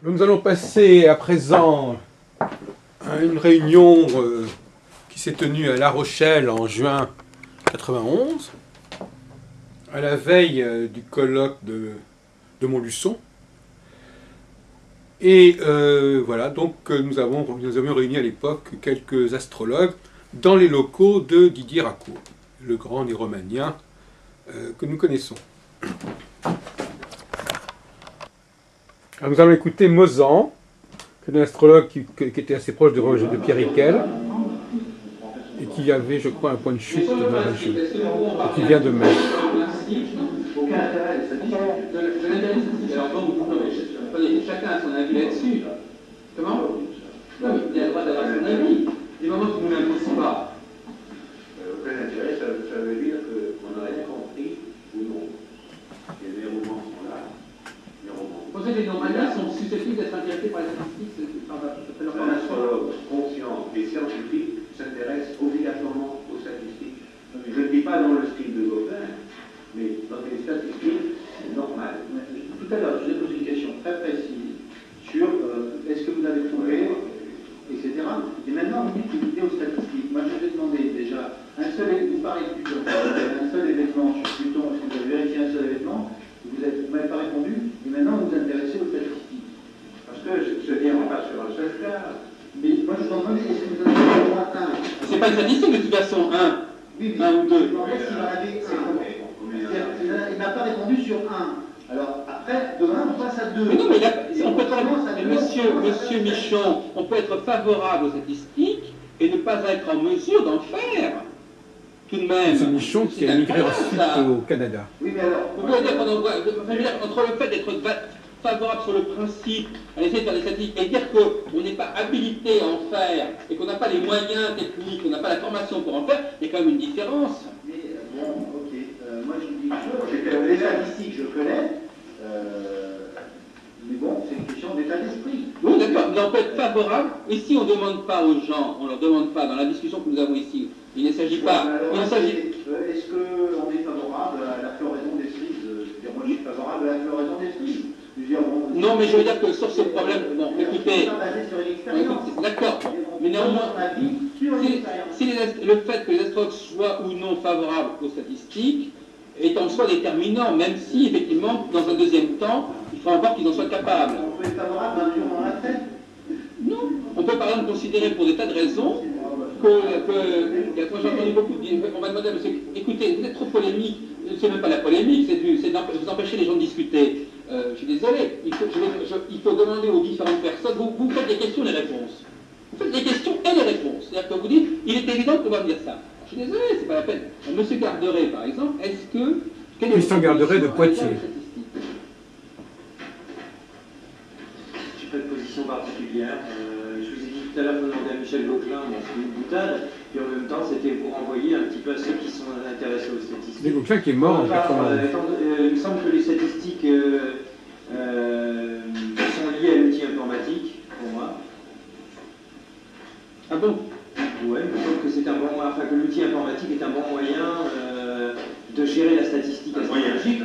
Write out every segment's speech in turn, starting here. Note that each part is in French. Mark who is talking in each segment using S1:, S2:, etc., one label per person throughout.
S1: Nous allons passer à présent à une réunion qui s'est tenue à La Rochelle en juin 91, à la veille du colloque de Montluçon. Et voilà, donc nous avions réuni à l'époque quelques astrologues dans les locaux de Didier Racour, le grand néromanien que nous connaissons. Alors nous allons écouter Mozan, qui est un astrologue qui était assez proche de Pierre Riquel, et qui avait, je crois, un point de chute dans la région, et qui vient de Metz.
S2: Chacun a son avis là-dessus. Comment? Non, mais il a le droit d'avoir son avis. Du moment que vous ne l'imposez pas.
S3: Aucun intérêt, ça veut dire qu'on n'a rien compris ou non. Les romans sont là. Les romans.
S2: Vous savez, les normaliens sont susceptibles d'être intéressés par les statistiques.
S3: Un astrologue conscient et scientifique s'intéresse obligatoirement aux statistiques. Je ne dis pas dans le style de Gauguin, mais dans les statistiques, c'est normal.
S4: Tout à l'heure, je vous ai posé une question très précise sur est-ce que vous avez trouvé, etc. Et maintenant, vous dites que vous dites aux statistiques. Moi, je vous ai demandé déjà, vous parlez de Pluton, un seul événement sur Pluton, est-ce que vous avez vérifié un seul événement? Vous ne m'avez pas répondu, et maintenant vous vous intéressez aux statistiques.
S3: Parce que je ne viens pas sur un seul cas.
S4: Mais moi, je vous demande, est-ce que vous en avez au moins un?
S2: C'est pas une statistique de toute façon, un.
S4: Oui, mais
S2: Un ou deux.
S4: En fait, s'il en avait un. Il n'a pas répondu sur un. Alors, après, demain, on passe à deux.
S2: Mais non, mais on peut
S4: commence à deux.
S2: Monsieur Michon, on peut être favorable aux statistiques et ne pas être en mesure d'en faire. Tout de même.
S1: C'est Michon qui a émigré ensuite au Canada.
S4: Oui, mais alors.
S2: Vous pouvez dire entre le fait d'être favorable sur le principe, à essayer de faire des statistiques, et dire qu'on n'est pas habilité à en faire, et qu'on n'a pas les moyens techniques, qu'on n'a pas la formation pour en faire, il y a quand même une différence.
S4: Mais bon, ok. Moi, je vous dis que les statistiques, je connais. Mais bon, c'est une question d'état d'esprit.
S2: Oui, d'accord, mais on peut être favorable. Ici, on ne demande pas aux gens, on ne leur demande pas, dans la discussion que nous avons ici, il ne s'agit pas.
S4: Est-ce qu'on est favorable à la floraison des cerises? Moi, je suis favorable à la floraison des cerises.
S2: Non, mais je veux dire que sur ce problème, bon, écoutez, d'accord, mais néanmoins, si le fait que les astrologues soient ou non favorables aux statistiques est en soi déterminant, même si, effectivement, dans un deuxième temps, il faut encore qu'ils en soient capables.
S4: On peut être favorable à un jour dans la tête?
S2: Non, on peut par exemple considérer pour des tas de raisons moi j'ai entendu beaucoup dire, on va demander à monsieur, écoutez, vous êtes trop polémique, c'est même pas la polémique, c'est vous empêchez les gens de discuter. Je suis désolé, il faut demander aux différentes personnes, vous faites les questions et les réponses. Vous faites les questions et les réponses. C'est-à-dire que vous dites, il est évident qu'on va me dire ça. Je suis désolé, c'est pas la peine. Monsieur Garderet, par exemple, est-ce que...
S1: Christian Garderet de Poitiers.
S5: J'ai pas de position particulière. Je vous ai dit tout à l'heure, vous demandez à Michel Gauquelin, bon, c'est une boutade, puis en même temps, c'était pour envoyer un petit peu à ceux qui sont intéressés aux statistiques.
S1: C'est Gauquelin qui est mort en 91.
S5: Il me semble que les statistiques sont liées à l'outil informatique, pour moi.
S2: Ah bon?
S5: Ouais, il me semble que c'est un bon moyen, enfin que l'outil informatique est un bon moyen de gérer la statistique astrologique.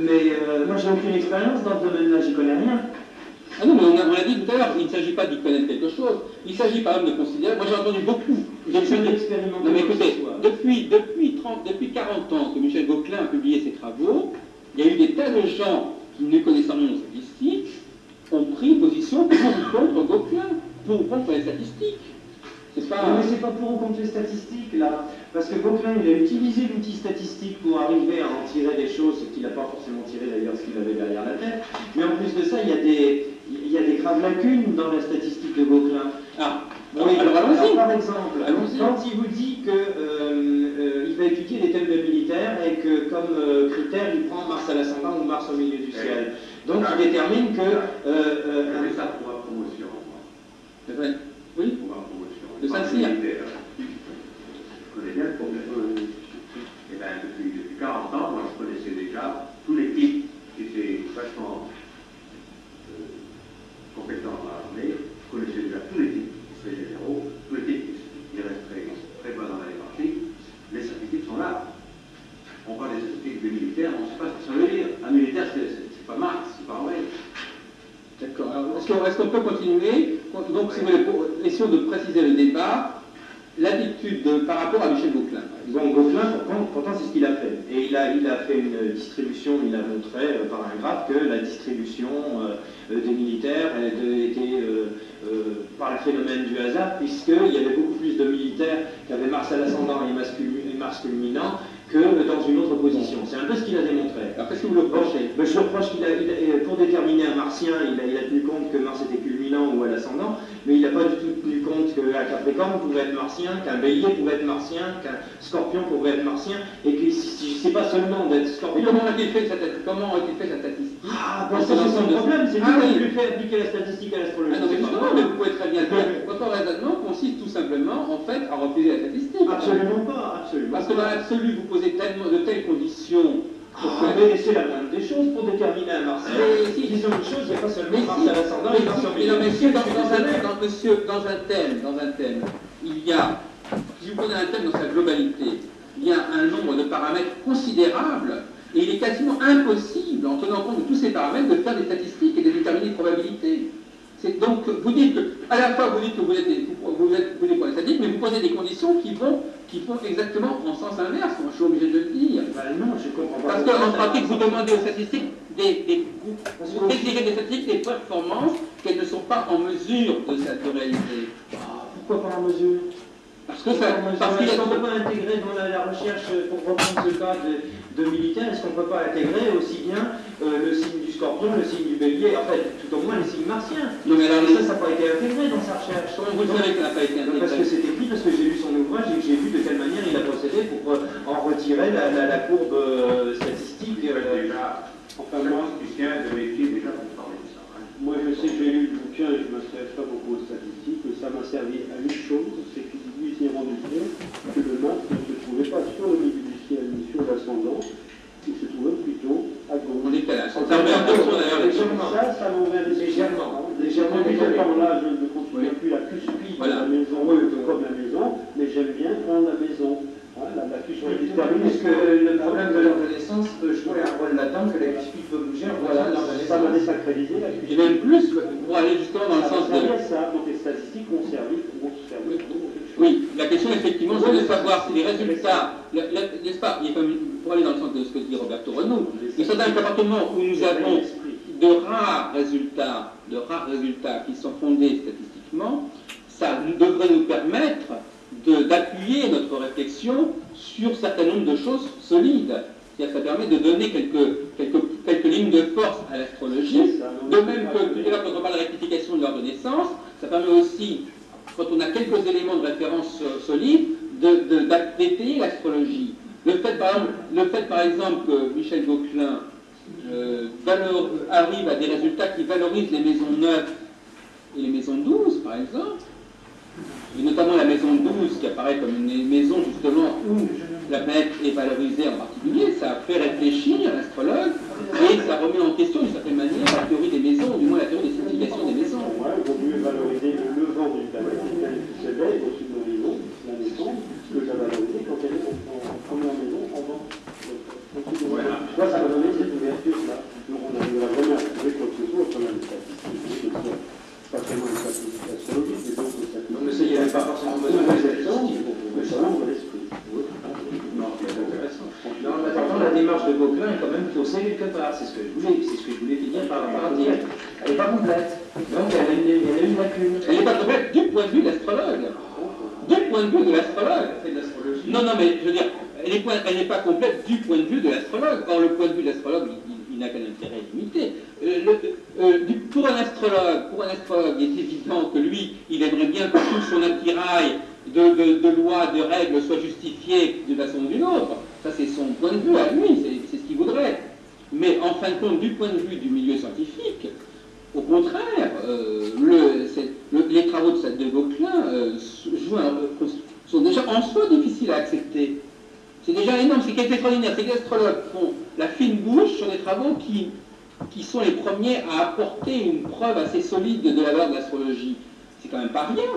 S5: Mais moi, j'ai aucune expérience dans ce domaine-là, j'y connais rien.
S2: Ah non, mais on l'a dit tout à l'heure, il ne s'agit pas d'y connaître quelque chose, il s'agit par exemple de considérer, moi j'ai entendu beaucoup, non mais écoutez, depuis 40 ans que Michel Gauquelin a publié ses travaux, il y a eu des tas de gens qui, ne connaissant rien aux statistiques, ont pris position pour ou contre Gauquelin, pour ou contre les statistiques. C'est pas...
S5: Mais c'est pas pour ou contre les statistiques, là. Parce que Gauquelin, il a utilisé l'outil statistique pour arriver à en tirer des choses, ce qu'il n'a pas forcément tiré d'ailleurs, ce qu'il avait derrière la tête. Mais en plus de ça, il y a des graves lacunes dans la statistique de Gauquelin.
S2: Ah,
S5: oui,
S2: alors allons-y.
S5: Par exemple, quand il vous dit qu'il va étudier les thèmes de militaires et que comme critère, il prend Mars à l'ascendant ou Mars au milieu du ciel. Donc il détermine que...
S3: J'avais ça pour ma promotion, moi.
S2: Oui,
S3: Pour ma promotion.
S2: de Saint-Cyr.
S3: Je connais bien le problème. Et bien, depuis 40 ans, moi, je connaissais déjà tous les types qui étaient vachement compétents à l'armée. Je connaissais déjà tous les types qui seraient généraux, tous les types qui resteraient très bas dans la hiérarchie. Les statistiques sont là. On parle des statistiques des militaires, on ne sait pas ce que ça veut dire. Un militaire, c'est pas Marx, c'est pas vrai.
S2: D'accord. Alors, est-ce est-ce qu'on peut continuer? Donc, si vous voulez, essayons de préciser le débat, l'attitude par rapport à Michel Gauquelin.
S5: Bon, Gauquelin, pourtant, c'est ce qu'il a fait. Et il a fait une distribution, il a montré par un graphe que la distribution des militaires était par le phénomène du hasard, puisqu'il y avait beaucoup plus de militaires qui avaient Mars à l'ascendant et Mars culminant que dans une autre position. C'est un peu ce qu'il a démontré.
S2: Après, si vous le reprochez.
S5: Je reproche pour déterminer un martien, il a tenu compte que Mars était culminant ou à l'ascendant, mais il n'a pas du tout tenu compte qu'un Capricorne pouvait être martien, qu'un Bélier pouvait être martien, qu'un Scorpion pouvait être martien, et que c'est pas seulement d'être Scorpion.
S2: Comment a-t-il fait sa statistique?
S5: Ah, ça c'est son problème, c'est lui qui lui fait appliquer la statistique à l'astrologie.
S2: Ah non, mais justement, mais vous pouvez très bien le dire. Votre raisonnement consiste tout simplement, en fait, à refuser la statistique.
S5: Absolument pas, absolument.
S2: Parce que dans l'absolu, vous posez tellement de telles conditions.
S5: Mais c'est la moindre des choses pour déterminer un martien.
S2: Si,
S5: disons une chose, il n'y a pas seulement Mars à l'ascendant et Mars
S2: dans un thème, il y a, si vous prenez un thème dans sa globalité, il y a un nombre de paramètres considérables et il est quasiment impossible, en tenant compte de tous ces paramètres, de faire des statistiques et de déterminer des probabilités. Donc, vous dites que, à la fois, vous dites que vous êtes pour les statistiques, mais vous posez des conditions qui vont exactement en sens inverse. Moi, je suis obligé de le dire.
S5: Non, je comprends pas.
S2: Parce qu'en pratique, vous demandez aux statistiques vous exigez des statistiques des performances qu'elles ne sont pas en mesure de réaliser.
S5: Pourquoi pas en mesure? Parce qu'on ne peut pas intégrer dans la recherche, pour reprendre ce cas de militaire, est-ce qu'on ne peut pas intégrer aussi bien le signe du Scorpion, le signe du Bélier, en fait, tout au moins les signes martiens?
S2: Non, mais alors,
S5: ça n'a pas été intégré dans sa recherche.
S2: Comment vous le savez que ça n'a pas été intégré?
S5: Parce que c'est écrit, parce que j'ai lu son ouvrage et que j'ai vu de quelle manière il a procédé pour en retirer la courbe statistique.
S3: Enfin, moi, Lucien, de métier, déjà, pour parler de ça.
S6: Moi, je sais que j'ai lu le bouquin et je ne m'intéresse pas beaucoup aux statistiques, mais ça m'a servi à une chose, c'est qu'il s'est rendu compte que le Mars ne se trouvait pas sur le milieu du ciel ni sur l'ascendant, il se trouvait plutôt à gauche.
S2: On est calage. Ça
S6: m'a ouvert légèrement. Légèrement, mais là, je ne considère plus la cuspide de la maison comme la maison, mais j'aime bien prendre la maison. La cuspide du termine.
S5: Est-ce que le problème de l'ordre de naissance peut jouer un rôle là-dedans, que la cuspide peut bouger?
S6: Voilà, ça m'a désacralisé la cuspide.
S2: Et même plus, pour aller justement dans le sens de...
S6: ça, donc les statistiques m'ont servi pour quelque chose.
S2: Oui, la question effectivement, c'est de savoir si les résultats, n'est-ce pas, pour aller dans le sens de ce que dit Roberto Renaud, il y a certains comportements où nous avons de rares résultats qui sont fondés statistiquement, ça devrait nous permettre d'appuyer notre réflexion sur un certain nombre de choses solides. C'est-à-dire que ça permet de donner quelques lignes de force à l'astrologie. De même que tout à l'heure, quand on parle de rectification de l'ordre de naissance, ça permet aussi, quand on a quelques éléments de référence solides, d'étayer l'astrologie. Le fait, par exemple, que Michel Gauquelin arrive à des résultats qui valorisent les maisons 9 et les maisons 12, par exemple, et notamment la maison 12 qui apparaît comme une maison justement où la planète est valorisée en particulier, ça fait réfléchir l'astrologue et ça remet en question d'une certaine manière la théorie des maisons, ou du moins la théorie des significations des maisons.
S6: Ouais, il vaut mieux valoriser le vent d'une planète qui s'éveille au-dessus de l'horizon, la maison, que la valoriser quand elle est en première maison en vent. Voilà. Ça va donner cette ouverture-là. Donc on n'arrivera jamais à trouver quoi que ce soit au travers des statistiques, pas seulement les statistiques astrologiques, mais d'autres statistiques.
S5: Mais ça, il n'y avait pas forcément besoin de statistiques
S6: mais ça ouvre l'esprit.
S5: Non, c'est intéressant. Non, mais attends, la démarche de Gauquelin est quand même faussée quelque part. C'est ce que je voulais finir par dire. Elle n'est pas complète. Donc elle a une lacune.
S2: Elle n'est pas complète du point de vue de l'astrologue. Du point de vue de l'astrologue.
S5: C'est de l'astrologie.
S2: Non, mais je veux dire, elle n'est pas complète du point de vue de l'astrologue. Or, le point de vue de l'astrologue, il n'a qu'un intérêt limité. Pour un astrologue, il est évident que lui, il aimerait bien que tout son attirail de lois, de règles soit justifié d'une façon ou d'une autre. Ça, c'est son point de vue à lui, c'est ce qu'il voudrait. Mais en fin de compte, du point de vue du milieu scientifique, au contraire, les travaux de Gauquelin sont déjà en soi difficiles à accepter. C'est déjà énorme, c'est quelque chose d'extraordinaire. C'est que les astrologues font la fine bouche sur des travaux qui sont les premiers à apporter une preuve assez solide de la valeur de l'astrologie. C'est quand même pas rien.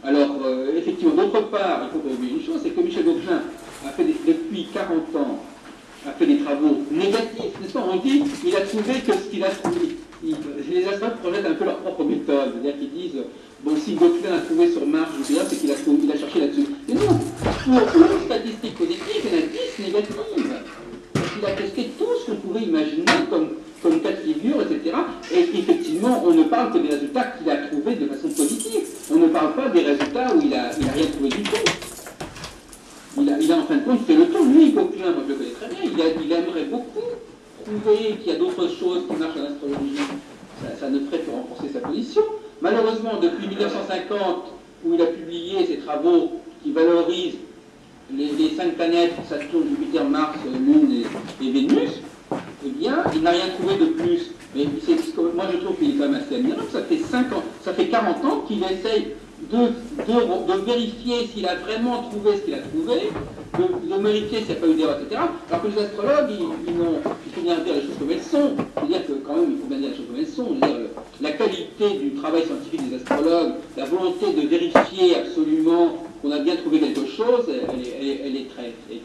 S2: Alors, effectivement, d'autre part, il faut pas oublier une chose, c'est que Michel Gauquelin a fait depuis 40 ans a fait des travaux négatifs, n'est-ce pas? On dit qu'il a trouvé que ce qu'il a trouvé, les astrologues projettent un peu leur propre méthode, c'est-à-dire qu'ils disent, bon, si Gauquelin a trouvé sur Mars, Jupiter, c'est qu'il a cherché là-dessus. Mais non, pour une statistique positive, il y en a 10 négatives. Parce qu'il a testé tout ce qu'on pouvait imaginer comme cas de figure, etc. Et effectivement, on ne parle que des résultats qu'il a trouvés de façon positive. On ne parle pas des résultats où il a rien trouvé du tout. Il a en fin de compte fait le tour. Lui, Gauquelin, moi je le connais très bien, il aimerait beaucoup prouver qu'il y a d'autres choses qui marchent en astrologie. Ça ne ferait que renforcer sa position. Malheureusement, depuis 1950, où il a publié ses travaux qui valorisent les 5 planètes, Saturne, Jupiter, Mars, Lune et Vénus, eh bien, il n'a rien trouvé de plus. Mais moi, je trouve qu'il est quand même assez admirable. Ça fait 40 ans qu'il essaye de vérifier s'il a vraiment trouvé ce qu'il a trouvé, de vérifier s'il n'y a pas eu d'erreur, etc. Alors que les astrologues, il faut bien dire les choses comme elles sont. C'est-à-dire que quand même, il faut bien dire les choses comme elles sont. C'est-à-dire la qualité du travail scientifique des astrologues, la volonté de vérifier absolument qu'on a bien trouvé quelque chose, elle est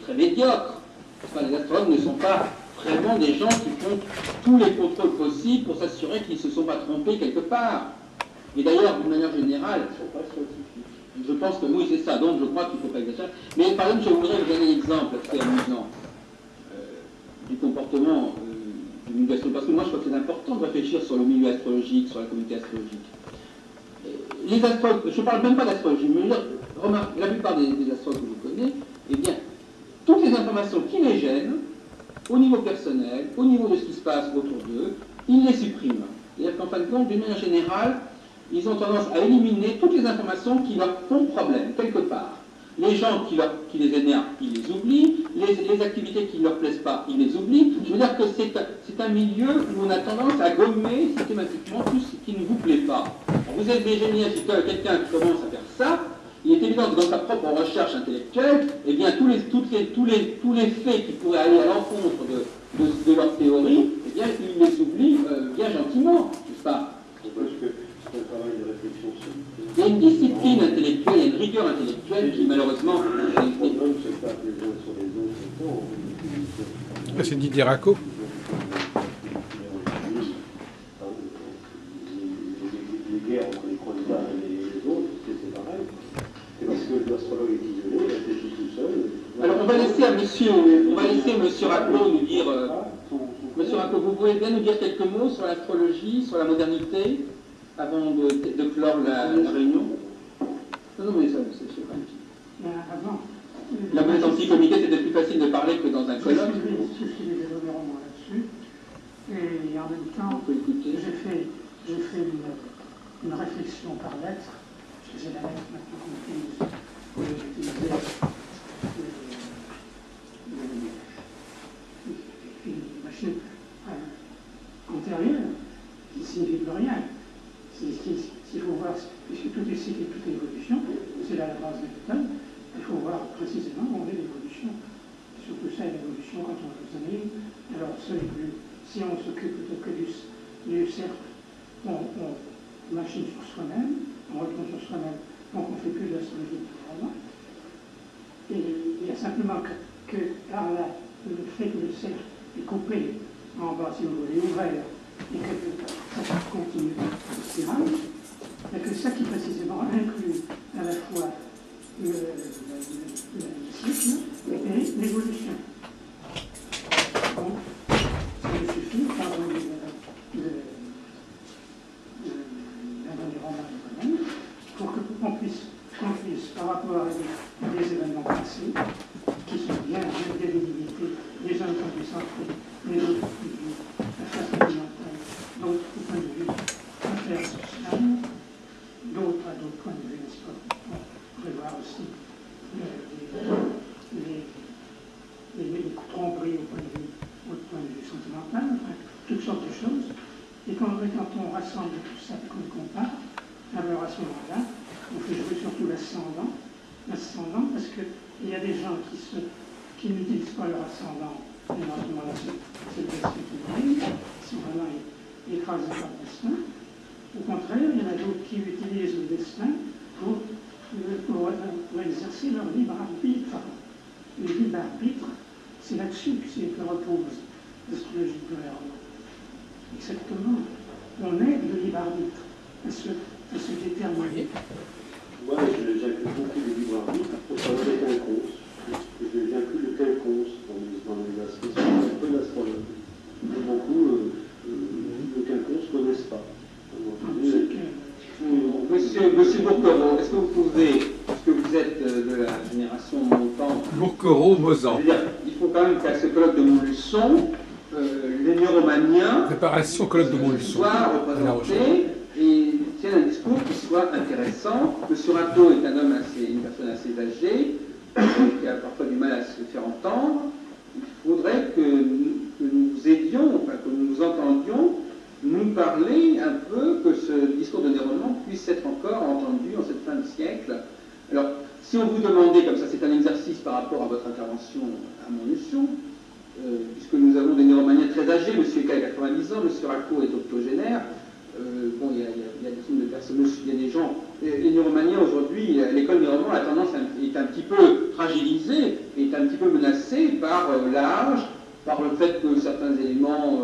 S2: très médiocre. Enfin, les astrologues ne sont pas vraiment des gens qui font tous les contrôles possibles pour s'assurer qu'ils ne se sont pas trompés quelque part. Et d'ailleurs, d'une manière générale, je pense que oui, c'est ça, donc je crois qu'il ne faut pas exagérer. Mais par exemple, je voudrais vous donner un exemple assez amusant du comportement du milieu astrologique, parce que moi je crois que c'est important de réfléchir sur le milieu astrologique, sur la communauté astrologique. Les astrologues, je ne parle même pas d'astrologie, mais remarque, la plupart des astrologues que je connais, eh bien, toutes les informations qui les gênent, au niveau personnel, au niveau de ce qui se passe autour d'eux, ils les suppriment. C'est-à-dire qu'en fin de compte, d'une manière générale, ils ont tendance à éliminer toutes les informations qui leur font problème, quelque part. Les gens qui les énervent, ils les oublient. Les activités qui ne leur plaisent pas, ils les oublient. Je veux dire que c'est un milieu où on a tendance à gommer systématiquement tout ce qui ne vous plaît pas. Alors vous êtes des génies, si quelqu'un qui commence à faire ça, il est évident que dans sa propre recherche intellectuelle, eh bien, tous les faits qui pourraient aller à l'encontre de leur théorie, eh bien, il les oublie bien gentiment, n'est-ce pas? Il y a une discipline intellectuelle, il y a une rigueur intellectuelle qui malheureusement...
S1: C'est Didier Racco.
S6: Les guerres entre les candidats et les autres, c'est pareil. C'est parce que l'astrologue est isolé, il réfléchit tout seul.
S2: Alors on va laisser monsieur Racco nous dire... Monsieur Racco, vous pouvez bien nous dire quelques mots sur l'astrologie, sur la modernité, avant de clore la réunion? Non, mais ça, c'est sûr.
S7: Avant.
S2: La monnaie anti-comité, c'était plus facile de parler que dans un colloque.
S7: Je suis des environnements là-dessus. Et en même temps, j'ai fait une réflexion par lettre. J'ai la lettre maintenant qu'on utilise une machine antérieure qui ne signifie plus rien. S'il faut voir, puisque tout est cycle et toute évolution, c'est là la base de l'école, il faut voir précisément où est l'évolution. Surtout ça, l'évolution quand on l'examine. Alors, si on s'occupe plutôt que du cercle, on machine sur soi-même, on retourne sur soi-même, donc on ne fait plus de l'astrologie vraiment. Et il y a simplement que par là, le fait que le cercle est coupé en bas, si vous voulez, ouvert, et que ça continue, etc. Il n'y a que ça qui précisément inclut à la fois le cycle et l'évolution. Donc, ça ne suffit pas l'environnement du domaine pour qu'on puisse, par rapport à des événements passés, qui sont bien délimités, les uns sont du centre, les autres du affaires continentales, d'autres au point de vue affaires sociales, d'autres à d'autres points de vue, n'est-ce pas? On pourrait voir aussi les tromperies au point de vue sentimental, enfin, toutes sortes de choses. Et quand on rassemble tout ça et qu'on compare, alors à ce moment-là, on fait jouer surtout l'ascendant, parce qu'il y a des gens qui n'utilisent pas leur ascendant, éventuellement c'est le destin qui brille, ils sont vraiment écrasés par le destin. Au contraire, il y en a d'autres qui utilisent le destin pour exercer leur libre arbitre. Le libre arbitre, c'est là-dessus que repose l'astrologie du gouvernement. Exactement. on est de libre arbitre. Est-ce que déterminer?
S6: Moi, j'inclus beaucoup le libre arbitre pour parler de quinconce. J'inclus le quinconce dans la spécialité un peu d'astrologue. Beaucoup le quinconce ne connaissent pas.
S5: Monsieur Bourquereau, est-ce que vous pouvez, parce que vous êtes de la génération montante,
S1: Bourquereau-Mozan.
S5: il faut quand même qu'à ce colloque de Montluçon, les neuromaniens
S1: Préparation colloque de Montluçon.
S5: soient représentés et tiennent un discours qui soit intéressant. Monsieur Rateau est un homme une personne assez âgée, qui a parfois du mal à se faire entendre. Il faudrait que nous vous aidions, enfin que nous vous entendions, nous parler un peu, que ce discours de Néron puisse être encore entendu en cette fin de siècle. Alors, si on vous demandait, comme ça c'est un exercice par rapport à votre intervention à Montluçon, puisque nous avons des néromaniens très âgés, M. K a 90 ans, M. Racco est octogénaire, bon, il y a des films de personnes, il y a des gens, les néromaniens aujourd'hui, l'école néroman a tendance est un petit peu fragilisée, est un petit peu menacée par l'âge, par le fait que certains éléments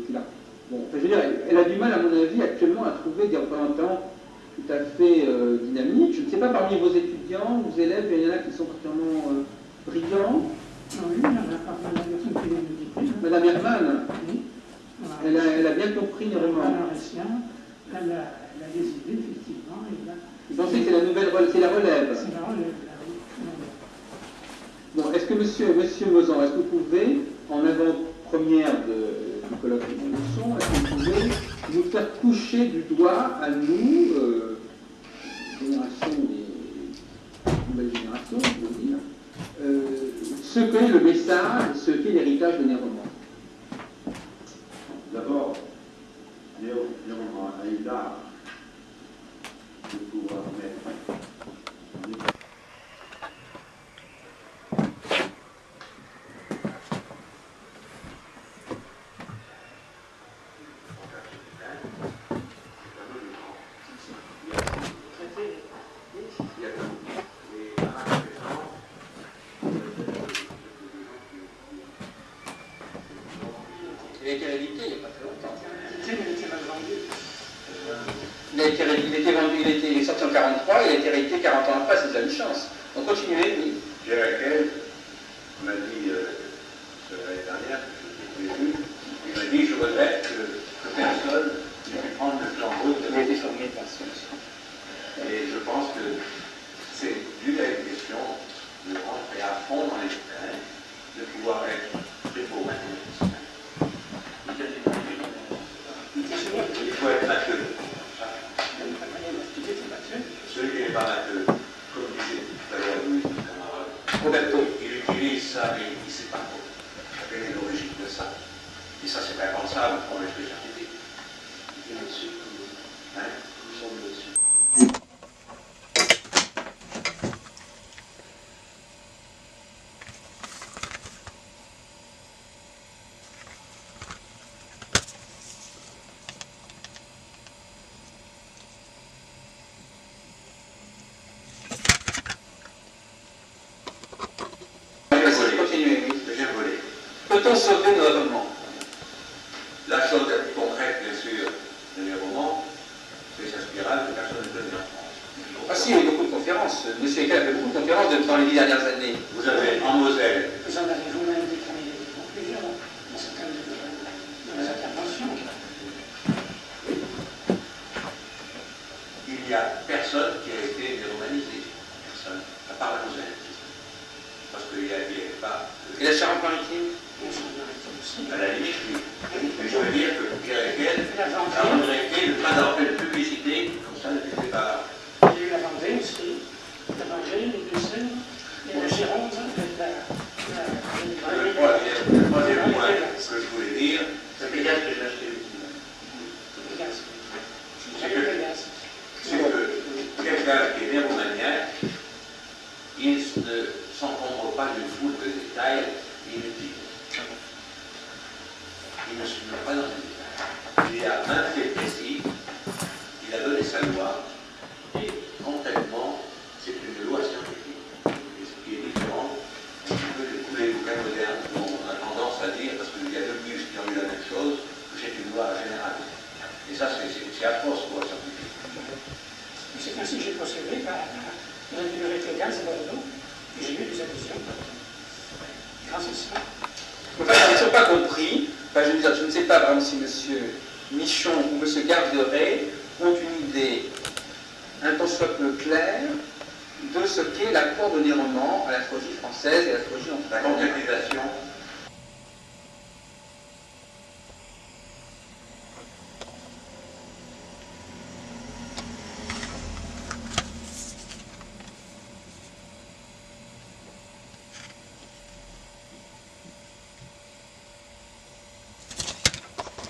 S5: qu'il a. Bon, enfin, je veux dire, elle a du mal, à mon avis, actuellement, à trouver des représentants tout à fait dynamiques. Je ne sais pas, parmi vos étudiants, vos élèves, il y en a qui sont particulièrement brillants.
S7: Oui, il y en a pas mal de personnes qui viennent de dire.
S5: Madame Herman,
S7: Oui.
S5: elle a bien compris les romans.
S7: Elle a des idées, effectivement.
S5: Vous pensez que c'est la nouvelle c'est la relève?
S7: C'est la relève, là, oui.
S5: Bon, est-ce que monsieur Mozan, est-ce que vous pouvez, en avant-première du colloque de Montluçon, est-ce que vous pouvez nous faire toucher du doigt à nous, génération des nouvelles générations, je veux dire, ce qu'est le message, ce qu'est l'héritage de Néron?
S3: D'abord, Néron a eu l'art de pouvoir mettre
S2: Il a été réédité il n'y a pas très longtemps. Il a été sorti en 43, il a été réédité 40 ans après, c'est déjà une chance. Donc continuez, oui.
S3: Pierre Hackett m'a dit l'année dernière, que je l'ai vu, il m'a dit je regrette que personne n'ait pu prendre le flambeau de
S2: Il a été formé par ça.
S3: Et je pense que c'est dû à une question de rentrer à fond dans les détails, de pouvoir être très beau mathématicien. Il faut être matheux. Celui qui n'est pas matheux, comme disait tout à l'heure Louis,
S2: Roberto.
S3: il utilise ça, mais il ne sait pas trop. Quelle est l'origine de ça? Et ça, c'est pas impensable pour l'esprit scientifique. Hein? Nous sommes dessus.
S2: Continuez, oui.
S3: J'ai volé.
S2: Peut-on sauver nos romans?
S3: La chose la plus concrète, bien sûr, de mes romans, c'est sa spirale que personne ne connaît en France.
S2: Ah si, il y a eu beaucoup de conférences. Monsieur Eckel a fait beaucoup de conférences dans les 10 dernières années.
S3: Vous avez en Moselle,
S7: Vous en avez vous-même déterminé des conclusions dans certaines de vos interventions.
S3: il n'y a personne qui a été néromanisé. Personne, à part la Moselle. Parce qu'il n'y avait pas.
S2: Et la Charente-Maritime?
S3: À la limite, oui. Mais je veux dire que Pierre Hackett a regretté de ne pas avoir fait de publicité, comme ça ne faisait pas.
S7: Il y a eu la Vendée aussi, la Vendée, les Deux-Sèvres, et la Gironde,
S3: Le troisième point que je voulais dire, c'est que quelqu'un qui est néromanien, il ne s'encombre pas d'une foule de détails inutiles. Il ne se met pas dans les détails. Il y a un fait précis, il a donné sa loi, et concrètement, c'est une loi scientifique. Et ce qui est différent un petit peu de tous les bouquins modernes dont on a tendance à dire, parce qu'il y a deux bus qui ont eu la même chose, que c'est une loi générale. Et ça, c'est c'est atroce, quoi, ça.
S7: C'est ainsi que j'ai procédé à la bibliothèque légale à Bordeaux, et j'ai eu des adhésions grâce à ça.
S2: Enfin, je n'ai toujours pas compris, enfin, je veux dire, je ne sais pas vraiment si M. Michon ou M. Garderet ont une idée un tant soit peu claire de ce qu'est la coordonnée roman à l'astrologie française et à l'astrologie en France.
S3: Concrétisation.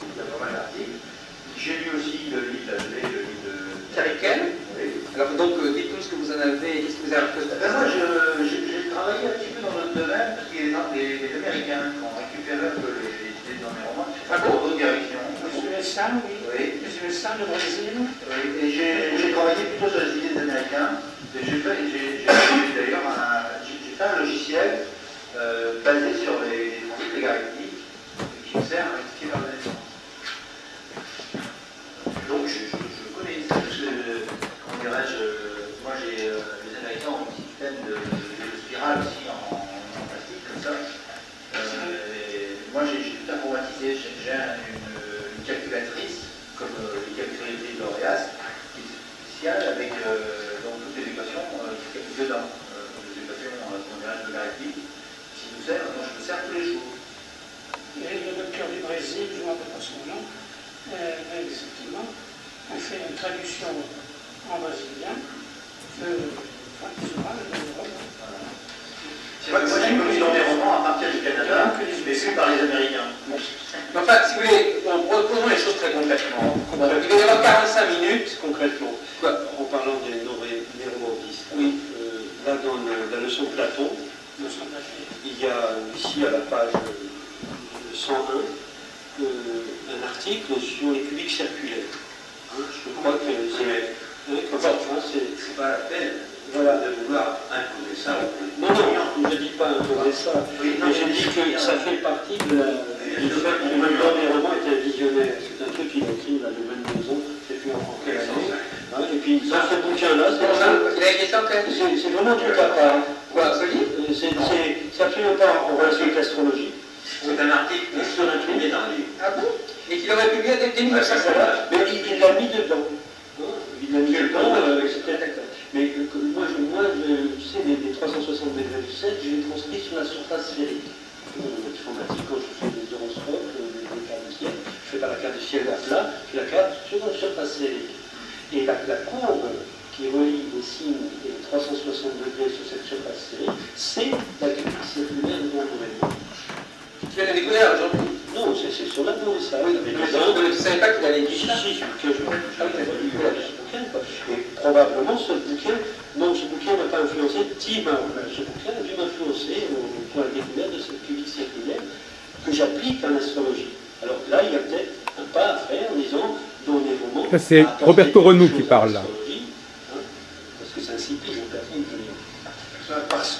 S3: Il y a pas mal d'articles. J'ai lu aussi le livre d'Adelaide, le livre de...
S2: C'est avec elle?
S3: Oui.
S2: Alors donc, dites-nous ce que vous en avez, qu'est-ce que vous avez appris?
S3: Moi, j'ai travaillé un petit peu dans notre domaine, parce qu'il y a les Américains qui ont récupéré un peu les idées dans mes romans, qui sont dans d'autres directions.
S7: Les USA, oui.
S3: Oui.
S7: Les USA, le Brésil.
S3: Oui. Et j'ai travaillé plutôt sur les idées des Américains. Et j'ai d'ailleurs j'ai fait un logiciel basé sur les principes logarithmiques qui me sert à rectifier leur naissance. Donc je connais ça, parce que, comment dirais-je, moi les Américains ont un système de spirale aussi en plastique comme ça. Moi j'ai tout informatisé, j'ai une calculatrice, comme les calculatrices de l'Oréas, qui est spéciale avec donc toutes les équations qui sont dedans, les équations comment dirais-je, logarithmiques, qui nous sert, dont je me sers tous les jours.
S7: Et le docteur du Brésil, je ne me rappelle pas son nom, exactement, a fait une traduction en brésilien de ouvrages de l'Europe.
S3: Moi j'ai connu dans des romans à partir du Canada, mais vu par les Américains.
S2: Enfin, si vous voulez, reprenons les choses très concrètement. Il va y avoir 45 minutes, concrètement.
S8: Quoi, en parlant des romantistes,
S2: Oui.
S8: Là dans la leçon de Platon, il y a ici à la page 101 un article sur les cubiques circulaires. Hein, je crois que c'est
S3: pas la peine
S8: voilà.
S3: de vouloir imposer ça.
S8: Non, je ne dis pas imposer ça, mais je dis que ça fait partie du fait que l'auteur des romans était un visionnaire. C'est un truc qu'il écrit là, de 22 ans, je ne sais plus en quelle année. Hein, et puis dans ce bouquin-là,
S2: Il a écrit ça en quelle année?
S8: c'est vraiment tout à part.
S2: Quoi, ce livre?
S8: C'est absolument pas en relation avec l'astrologie.
S3: C'est un article qui serait imprimé dans le livre.
S2: Ah bon? Et qu'il aurait publié dès 1950.
S8: Mais il l'a mis dedans. Il l'a mis dedans, etc. Mais moi, je sais, les 360 degrés du 7, je les transcris sur la surface sphérique. Informatique, quand je fais des horoscopes, des cartes du ciel, je fais pas la carte du ciel à plat, je fais la carte sur la surface sphérique. Et la courbe qui relie les signes et les 360 degrés sur cette surface sphérique, c'est la cubique circulaire de mon domaine.
S2: Tu viens de découvrir aujourd'hui?
S8: Non, c'est sur la base ça.
S2: Oui, mais tu ne savais pas qu'il avait écrit ça?
S8: Si, que je bouquin, et probablement ce bouquin n'a pas influencé, ce bouquin a dû m'influencer pour la découverte de cette cubique circulaire que j'applique en astrologie. Alors là, il y a peut-être un pas à faire en disant dans les romans.
S1: Ça, c'est Roberto Renou qui parle là.
S8: Parce que c'est insipide, parce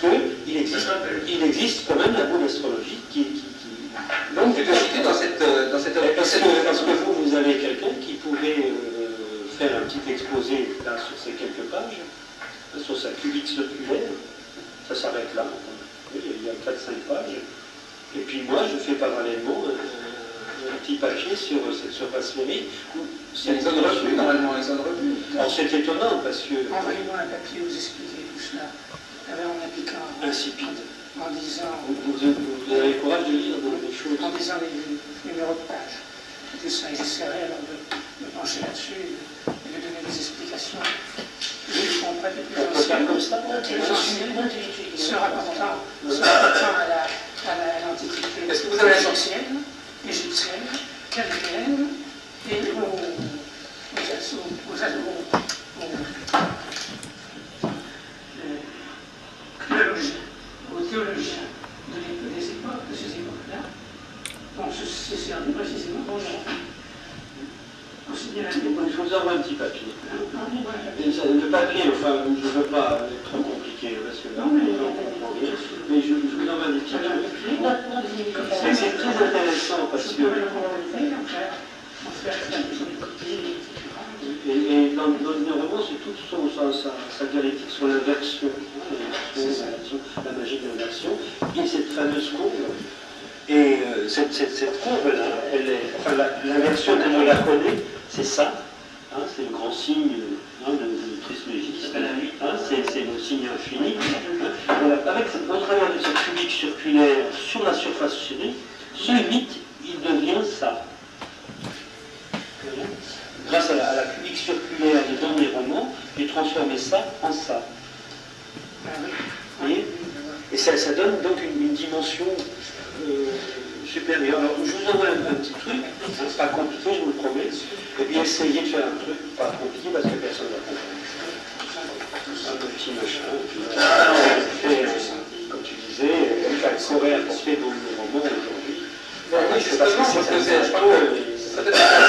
S8: qu'il existe quand même la bonne astrologie qui
S2: donc tu te situes dans cette
S8: parce que vous avez quelqu'un qui pouvait faire un petit exposé là sur ces quelques pages, sur sa cubique circulaire, ça s'arrête là, oui, il y a 4-5 pages, et puis moi je fais parallèlement un petit papier sur cette surface sphérique.
S2: C'est une zone revue, normalement, une zone revue.
S8: Alors c'est étonnant parce que...
S7: Envoyez-moi un papier, vous expliquez tout cela, en appliquant...
S8: Insipide.
S7: En disant...
S8: Vous avez le courage de lire des choses.
S7: En disant les numéros de page. Tout ça, et j'essaierai alors de me pencher là-dessus et de donner des explications. Je comprends de plus anciennes.
S8: Comme ça,
S7: se rapportant à l'Antiquité
S2: Est-ce que vous avez
S7: ancienne, égyptienne, chaldéenne et aux théologiens des époques, de ces époques-là, dont c'est servi précisément pour aussi bien la Bible.
S8: Je vous envoie un petit papier. Le papier, enfin, je ne veux pas être trop compliqué, parce que là, mais je vous envoie des petits trucs. C'est très intéressant parce que... Néroman, c'est toute sa dialectique sur l'inversion, la magie de l'inversion, et cette fameuse courbe. Et cette courbe-là, enfin, l'inversion, comme on la connaît, c'est ça, hein, c'est le grand signe de Trismégiste, hein, c'est le signe infini. Hein. Voilà. Au travers de cette cubique circulaire sur la surface sphérique, ce mythe, il devient ça. Voilà. Grâce à la cubique circulaire de dans les romans, j'ai transformé ça en ça. Vous voyez? Et ça donne donc une dimension supérieure. Alors, je vous envoie un petit truc, c'est pas compliqué, je vous le promets, et bien essayez de faire un truc pas compliqué parce que personne ne va comprendre. Un petit machin, comme tu disais, ça aurait apporté dans le roman aujourd'hui.
S2: Oui, justement, je crois que c'est peut-être intéressant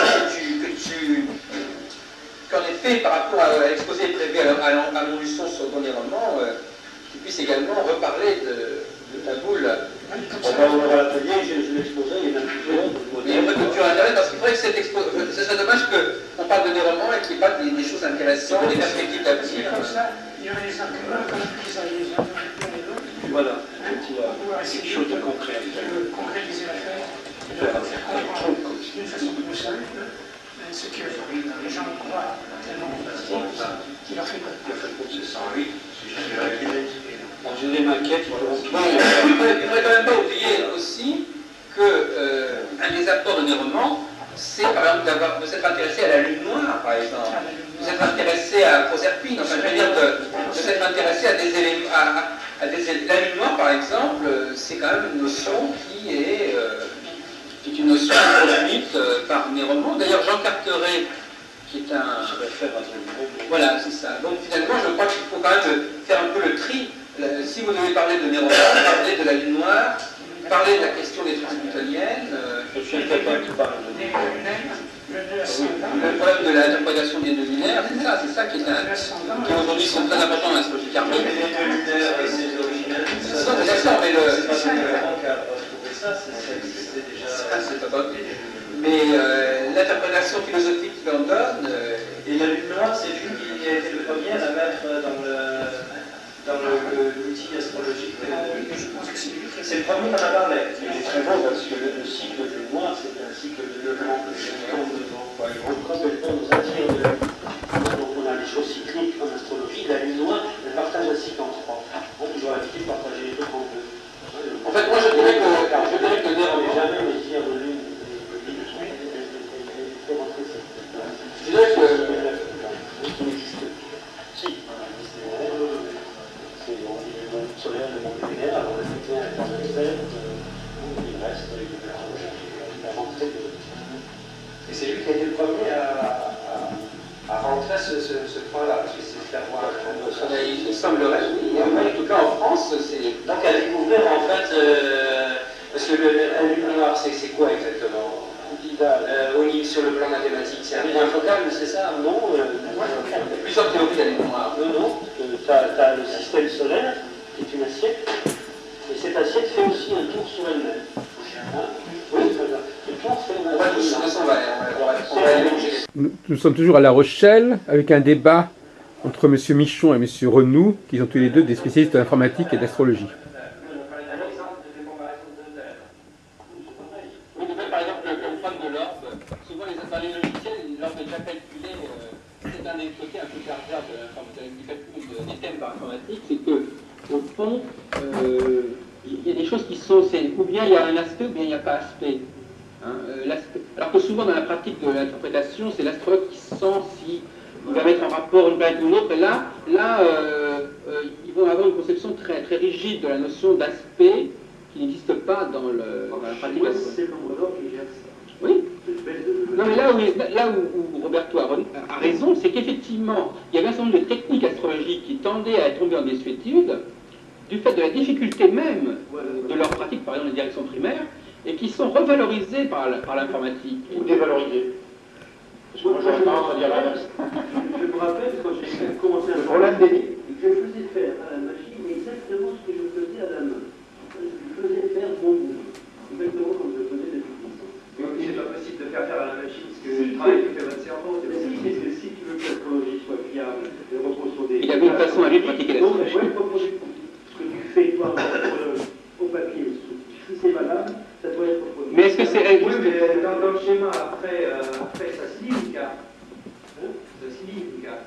S2: qu'en effet, par rapport à l'exposé prévu à Montluçon sur Don les romans, tu puisses également reparler de ta boule.
S8: On aura l'atelier, je l'exposais, il y en a plusieurs.
S2: Mais on peut culture Internet, parce qu'il faudrait que ce serait dommage qu'on parle de des romans et qu'il n'y ait pas des choses intéressantes, des perspectives d'avenir.
S7: Comme ça, il y aurait des arguments comme ils allaient les uns
S8: Voilà, quelque chose de concret.
S7: concrétiser l'affaire et de faire comprendre d'une façon plus simple ce que les gens croient tellement qu'il leur fait peur.
S8: C'est ça, oui. J'ai des maquettes,
S2: Il ne faudrait quand même pas oublier aussi qu'un des apports de Néroman, c'est par exemple de s'être intéressé à la lune noire, par exemple, de s'être intéressé à Proserpine, enfin je veux dire de s'être intéressé à des éléments. La lune noire, par exemple, c'est quand même une notion qui est une notion introduite par Néroman. D'ailleurs, Jean Carteret, qui est un. Voilà, c'est ça. Donc finalement, je crois qu'il faut quand même faire un peu le tri. Si vous devez parler de Néroman, parler de la lune noire, parler de la question des transnewtoniennes,
S8: je suis incapable de parler de
S2: le problème de l'interprétation des deux lunaires, c'est ça qui aujourd'hui sont très importants dans l'astrologie karmique. Mais l'interprétation philosophique qu'il en donne.
S8: Et la lune noire, c'est lui qui a été le premier à la mettre dans l'outil astrologique. C'est le premier qu'on a parlé. Il est très beau parce que le cycle de lune noire, c'est un cycle de levant qui tombe devant. Il rentre complètement dans un tir de la lune. Donc on a les choses cycliques en astrologie. La lune noire, elle partage un cycle en trois. On peut l'habitude de partager les deux en deux.
S2: En fait, moi je dirais que Néroman.
S8: Jamais les tirs de lune.
S2: Je dirais que.
S8: Qui n'existe si. C'est le monde solaire, le monde lunaire, alors le lunaire est en externe, il reste la rentrée de. Et c'est lui qui a été le premier à rentrer ce point-là, parce que c'est faire voir.
S2: Il semblerait, oui. En tout cas en France, c'est.
S8: Donc à découvrir en fait, parce que la lune noire, c'est quoi exactement? Sur le plan mathématique, c'est un point focal, c'est ça? Non.
S2: Il y a plusieurs théories de la lune noire.
S8: Non. Tu as le système solaire, qui est une assiette, et cette assiette fait aussi un tour sur elle-même. Hein? Oui, très bien. Le tour fait un tour.
S1: Nous sommes toujours à La Rochelle, avec un débat entre M. Michon et M. Renoux, qui sont tous les deux des spécialistes de l'informatique et de l'astrologie.
S2: Dans les logiciels, l'ordre est déjà calculé, c'est un des côtés un peu pervers du calcul des thèmes par informatique, c'est que, au fond, il y a des choses qui sont, ou bien il y a un aspect, ou bien il n'y a pas aspect. Hein, alors que souvent dans la pratique de l'interprétation, c'est l'astrologue qui sent si il va mettre en rapport une planète ou une autre, et là ils vont avoir une conception très, très rigide de la notion d'aspect qui n'existe pas dans la pratique.
S8: C'est l'ombre qui gère ça.
S2: Oui. Non, mais là où Roberto a raison, c'est qu'effectivement, il y avait un certain nombre de techniques astrologiques qui tendaient à tomber en désuétude, du fait de la difficulté même de leur pratique, par exemple les directions primaires, et qui sont revalorisées par l'informatique.
S8: Ou dévalorisées. Parce que moi, j'aurais tendance à dire l'inverse. Je me rappelle quand j'ai commencé à problème que je faisais faire à la machine exactement ce que je faisais à la main. Je faisais faire mon boulot. Exactement comme je faisais depuis 10 ans.
S5: Mais c'est pas possible de faire à la machine, parce que le travail que fait votre cerveau, c'est
S8: si tu veux que l'astrologie soit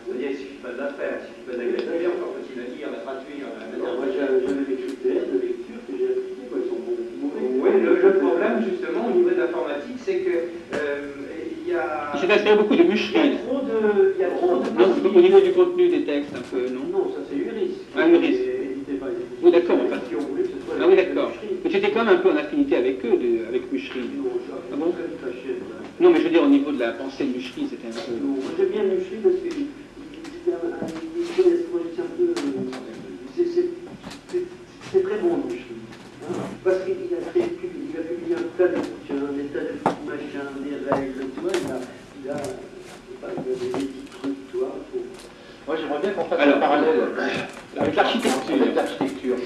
S5: C'est-à-dire qu'il ne suffit pas de la faire, il ne suffit pas de l'agréger, encore faut-il la lire, la traduire, la mettre en...
S6: Moi, j'avais des critères de lecture que j'ai appliqués, ils sont bons ou mauvais.
S5: Oui, le problème, justement, au niveau de l'informatique, c'est que il y a...
S2: Il s'est inséré beaucoup de
S5: Il y
S2: bûcheries.
S5: a trop de...
S2: Non, au niveau du contenu des textes, un peu, non?
S6: Non, ça c'est Uris.
S2: Ah, Uris. Oui, d'accord, enfin.
S6: Qui ont voulu que ce soit
S2: Ah oui, d'accord. Mais tu étais quand même un peu en affinité avec eux, avec Muchery.
S6: Non,
S2: Ah bon?
S6: très fâché.
S2: Non, mais je veux dire, au niveau de la pensée de Muchery, c'était un peu...
S6: Non, moi j'aime bien Muchery parce qu'il connaît un peu... C'est très bon, Muchery. Parce qu'il a publié un tas de bouquins, des tas de machins, des règles, tu vois, il a des petits trucs, tu vois.
S9: Moi, j'aimerais bien qu'on fasse un parallèle
S2: avec l'architecture.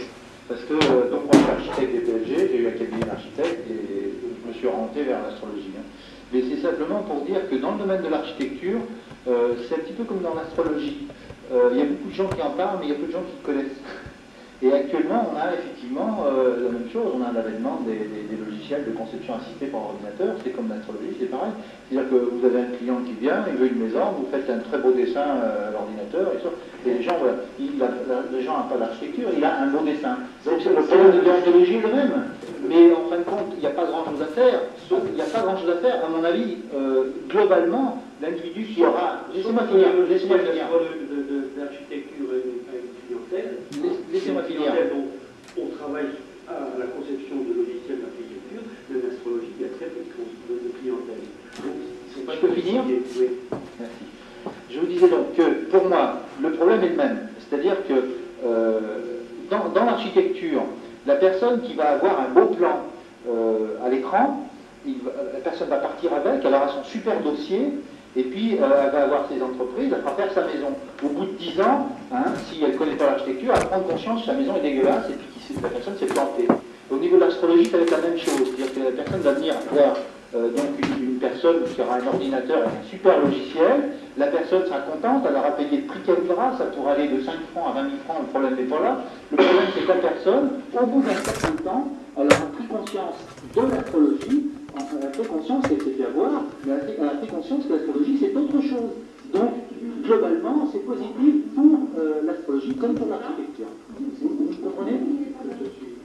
S9: Parce que, donc, moi, je suis architecte des PSG, j'ai eu un cabinet d'architecte et je me suis orienté vers l'astrologie. Mais c'est simplement pour dire que dans le domaine de l'architecture, c'est un petit peu comme dans l'astrologie. Il y a beaucoup de gens qui en parlent, mais il y a peu de gens qui connaissent. Et actuellement, on a effectivement la même chose, on a un avènement des logiciels de conception assistée par ordinateur, c'est comme l'astrologie, c'est pareil. C'est-à-dire que vous avez un client qui vient, il veut une maison, vous faites un très beau dessin à l'ordinateur, et les gens, voilà, les gens n'ont pas d'architecture, il a un beau dessin. Donc le problème de l'ordologie est le même, mais en fin de compte, il n'y a pas grand-chose à faire, il n'y a pas grand-chose à faire, à mon avis, globalement, l'individu qui aura... Laissez-moi finir.
S6: L'architecture et une clientèle.
S9: Laissez-moi finir.
S6: On travaille à la conception de logiciels d'architecture, de l'astrologie, il y a très peu de clientèle. Donc,
S9: je peux finir?
S6: Oui.
S9: Merci. Je vous disais donc que, pour moi, le problème est le même. C'est-à-dire que, dans l'architecture, la personne qui va avoir un beau plan à l'écran, la personne va partir avec, elle aura son super dossier, et puis elle va avoir ses entreprises, elle fera faire sa maison. Au bout de 10 ans, si elle ne connaît pas l'architecture, elle prend conscience que sa maison est dégueulasse et puis la personne s'est plantée. Au niveau de l'astrologie, ça va être la même chose. C'est-à-dire que la personne va venir voir donc une personne qui aura un ordinateur avec un super logiciel, la personne sera contente, elle aura payé le prix qu'elle voudra, ça pourra aller de 5 francs à 20 000 francs, le problème n'est pas là. Le problème c'est que la personne, au bout d'un certain temps, elle aura pris conscience de l'astrologie, elle a pris conscience qu'elle s'est fait avoir, mais elle a pris conscience que l'astrologie c'est autre chose. Donc, globalement, c'est positif pour l'astrologie comme pour l'architecture. Vous comprenez?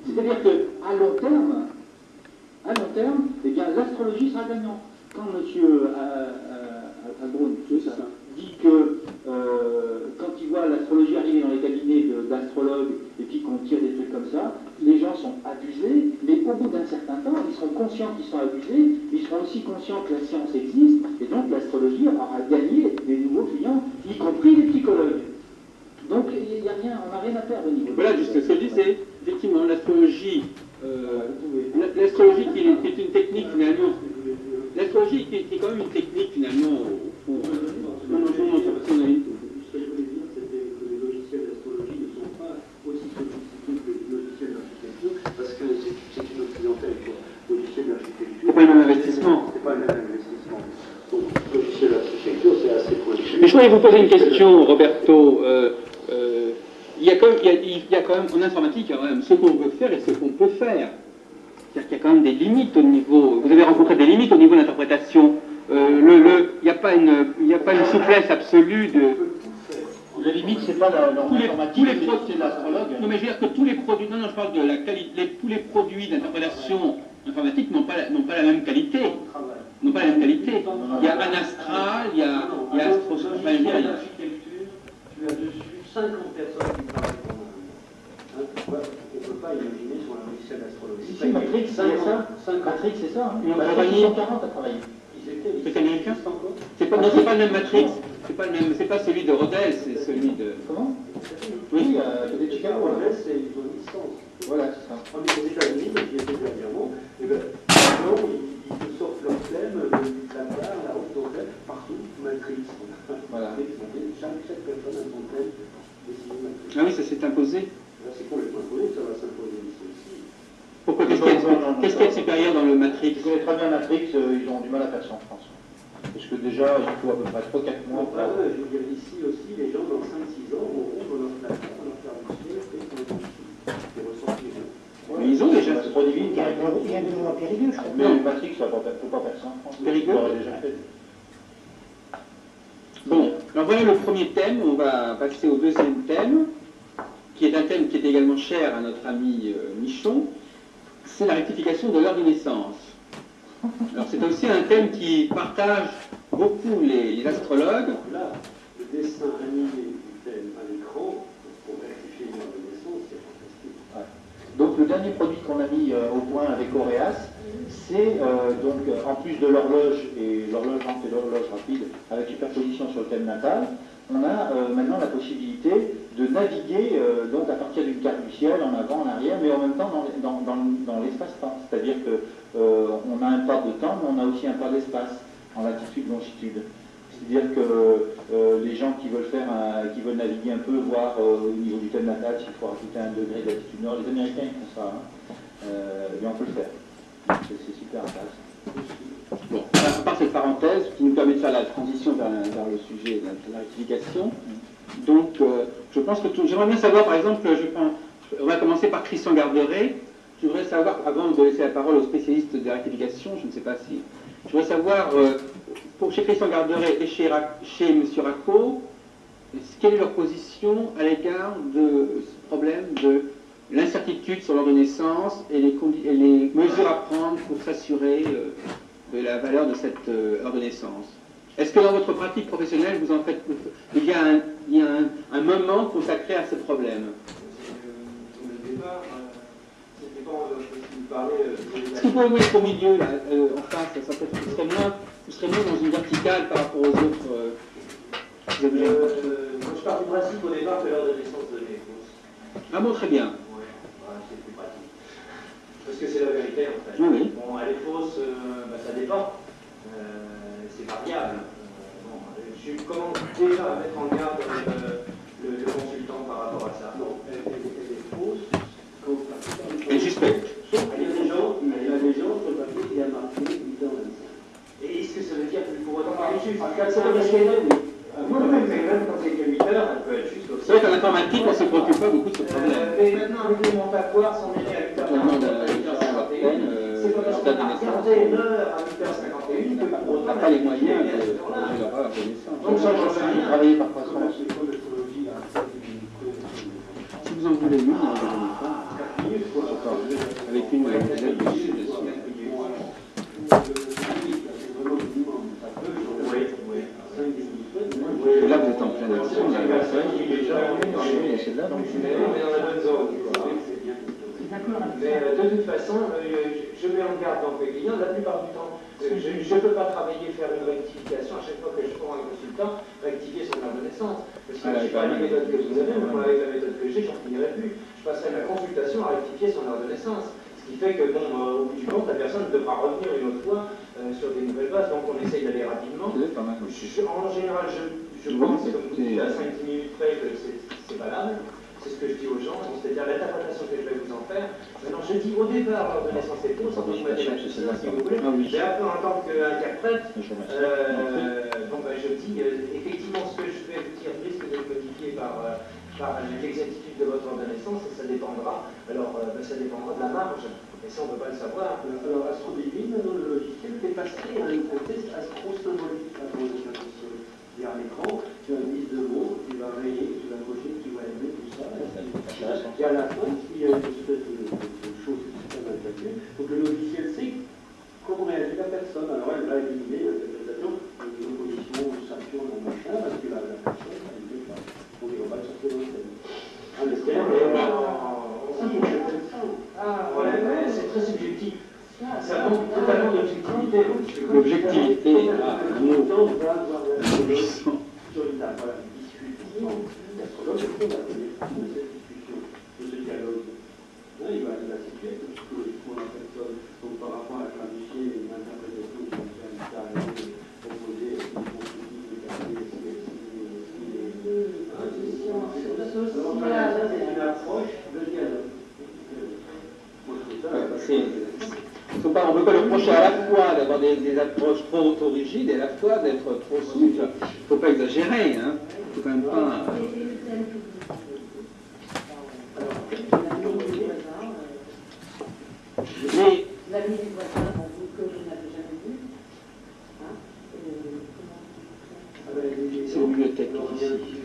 S9: C'est-à-dire qu'à long terme, eh bien, l'astrologie sera gagnante. Quand M. Abrun dit que quand il voit l'astrologie arriver dans les cabinets d'astrologues et puis qu'on tire des trucs comme ça, les gens sont abusés, mais au bout d'un certain temps, ils seront conscients qu'ils sont abusés, ils seront aussi conscients que la science existe, et donc l'astrologie aura gagné des nouveaux clients, y compris les psychologues. Donc il n'y a rien, on n'a rien à perdre au niveau.
S2: Voilà, juste ce que je dis, c'est effectivement l'astrologie. L'astrologie qui est une technique finalement. L'astrologie qui est quand même une technique finalement au fond.
S6: Ce que je voulais dire, c'était que les logiciels d'astrologie ne sont pas aussi sophistiqués que les logiciels d'architecture, parce que c'est une autre clientèle. Logiciel d'architecture.
S2: C'est pas le même investissement.
S6: C'est pas le même investissement. Donc, logiciel d'architecture, c'est assez pointu.
S2: Mais je voudrais vous poser une question, Roberto. Il y a quand même, en informatique, il y a quand même ce qu'on veut faire et ce qu'on peut faire. C'est-à-dire qu'il y a quand même des limites au niveau... Vous avez rencontré des limites au niveau de l'interprétation. Il n'y a pas une souplesse absolue de...
S9: La limite, c'est pas l'informatique, c'est l'astrologue.
S2: Non, mais je veux dire que tous les produits... Non, je parle de la qualité... Tous les produits d'interprétation informatique n'ont pas la même qualité. N'ont pas la même qualité. Il y a Anastral, il y a Astroscope...
S6: L'architecture, tu as dessus 50 personnes qui travaillent pendant un an. On ne peut pas imaginer sur un logiciel d'astrologie.
S9: Si, Matrix, c'est ça. Matrix, c'est ça. Matrix, 140 à travailler.
S2: C'est américain? C'est pas le même Matrix. C'est pas celui de Rodel, c'est celui de...
S9: Comment?
S2: Oui,
S6: de Chicago. Ils ont une licence.
S9: Voilà, c'est ça.
S6: Aux États-Unis, j'y étais dernièrement, et bien, ils te sortent leur thème, la barre, la haute d'hôtel, partout, Matrix.
S9: Voilà.
S6: Chaque personne a son thème dessiné Matrix.
S2: Ah oui, ça s'est imposé.
S6: Là, c'est complètement imposé, ça va s'imposer ici aussi.
S2: Pourquoi? Qu'est-ce qu'il y a de supérieur dans le Matrix?
S9: Je connais très bien Matrix, ils ont du mal à faire ça en France. Parce que déjà, il faut à peu près 3-4 mois.
S6: Je veux dire, ici aussi, les gens, dans 5-6 ans, auront dans leur placement, dans leur faire du ciel, et pour ressortir.
S2: Mais ils ont déjà.
S9: Il y a un niveau périlleux, je crois. Mais Matrix, il ne faut pas faire ça en France.
S2: Périlleux.
S9: Ils l'auraient déjà fait.
S2: Bon, Alors voilà le premier thème, on va passer au deuxième thème, qui est un thème qui est également cher à notre ami Michon, c'est la rectification de l'heure de naissance. Alors c'est aussi un thème qui partage beaucoup les astrologues.
S6: Là, le dessin animé du thème à l'écran, pour rectifier l'heure de naissance, c'est fantastique.
S9: Ouais. Donc le dernier produit qu'on a mis au point avec Auréas, c'est donc en plus de l'horloge et l'horloge lente et l'horloge rapide avec superposition sur le thème natal, on a maintenant la possibilité de naviguer donc à partir d'une carte du ciel en avant, en arrière, mais en même temps dans l'espace-temps. C'est-à-dire que on a un pas de temps, mais on a aussi un pas d'espace en latitude, longitude. C'est-à-dire que les gens qui veulent naviguer un peu, voir au niveau du thème natal s'il faut rajouter un degré de latitude nord, les Américains ils font ça, hein. Et on peut le faire. C'est super intéressant.
S2: Bon, à part cette parenthèse qui nous permet de faire la transition vers le sujet de la rectification, donc je pense que j'aimerais bien savoir, par exemple, on va commencer par Christian Garderet. Je voudrais savoir, avant de laisser la parole aux spécialistes de la rectification, je ne sais pas si... Je voudrais savoir, chez Christian Garderet et chez M. Racco, quelle est leur position à l'égard de ce problème de l'incertitude sur l'heure de naissance et les mesures à prendre pour s'assurer de la valeur de cette heure de naissance. Est-ce que dans votre pratique professionnelle, vous en faites, il y a un moment consacré à ce problème?
S5: Au départ, c'était pas ce que vous parlez.
S2: Est-ce que vous pouvez vous mettre au milieu, là, en face, vous serez moins dans une verticale par rapport aux autres objets?
S5: Moi, je pars du principe au départ que l'heure de naissance donnée est fausse.
S2: Ah bon, très bien.
S5: C'est plus pratique. Parce que c'est la vérité en fait.
S2: Oui.
S5: Bon, elle est fausse, ça dépend. C'est variable. Bon, je commence déjà à mettre en garde le consultant par rapport à ça. Non, elle est fausse.
S2: Elle suspecte.
S6: Il y a des gens sur le papier qui a marqué 8h25.
S5: Et est-ce que ça veut dire que pour autant
S6: Ah,
S5: juste
S6: ça veut dire qu'elle est, oui. Mais même quand c'est que 8h, elle peut être juste.
S2: C'est vrai qu'en informatique, on ne se préoccupe pas beaucoup de ce problème.
S5: Mais maintenant, avec les montatoires, sans aller à 8h51, c'est pas parce qu'on a regardé l'heure à 8h51 que pour autant,
S2: on n'a pas les moyens de changer leur heure de naissance.
S5: Donc ça change rien.
S9: Travailler par façon.
S2: Si vous en voulez une, on ne vous pas. Avec une dizaine de chiffres dessus. Et là, vous êtes en pleine action, il y a la personne qui est déjà c'est là, donc
S5: Mais de toute façon, je mets en garde donc les clients, la plupart du temps, je ne peux pas travailler, faire une rectification à chaque fois que je prends un consultant, rectifier son heure de naissance. Parce que je ne suis pas la méthode que vous avez, mais moi avec la méthode que j'ai, j'en finirai plus. Je passerai ma consultation à rectifier son heure de naissance. Ce qui fait que, bon, au bout du compte, la personne devra revenir une autre fois sur des nouvelles bases, donc on essaye d'aller rapidement. En général, je pense, comme vous dites, à 5-10 minutes près, que c'est valable. C'est ce que je dis aux gens, c'est-à-dire l'interprétation que je vais vous en faire. Maintenant, je dis au départ, l'heure de naissance est fausse, en tant que mathématicien, si vous voulez, mais après, en tant qu'interprète, je dis, effectivement, ce que je vais vous dire risque d'être modifié par l'exactitude de votre heure de naissance, et ça dépendra, ça dépendra de la marge, et ça, on ne peut pas le savoir.
S6: Alors, Astro Divine, le logiciel fait passer un test astro-symbolique à ton logiciel. Il y a un écran, tu as une liste de mots, tu vas rayer, tu vas cocher, tu vas aimer, tout ça. Et à la fin, il y a une espèce de chose qui s'appelle un calcul. Donc le logiciel sait comment réagit la personne. Alors elle va éliminer l'interprétation de l'opposition Saturne en machin, parce que la personne, elle ne pas. On ne va pas le sortir dans le thème.
S5: C'est très subjectif. Ça manque totalement d'objectivité.
S2: L'objectivité,
S6: l'amour va avoir la solution sur une table. Voilà, une discussion. L'astrologue est fondateur de cette discussion, de ce dialogue. Il va situer psychologiquement la personne. Donc par rapport à la fin du ciel, une interprétation qui va faire une carrière proposée, est-ce qu'il est constructif, regardez, alors ça, c'est une approche de dialogue. Moi, je trouve ça.
S2: On ne peut pas le reprocher à la fois d'avoir des approches trop rigides et à la fois d'être trop souples. Il ne faut pas exagérer, hein. Il ne faut quand même pas... Mais...
S10: L'ami du voisin, que vous n'avez jamais vu.
S2: C'est au bibliothèque.
S8: bibliothèque ici.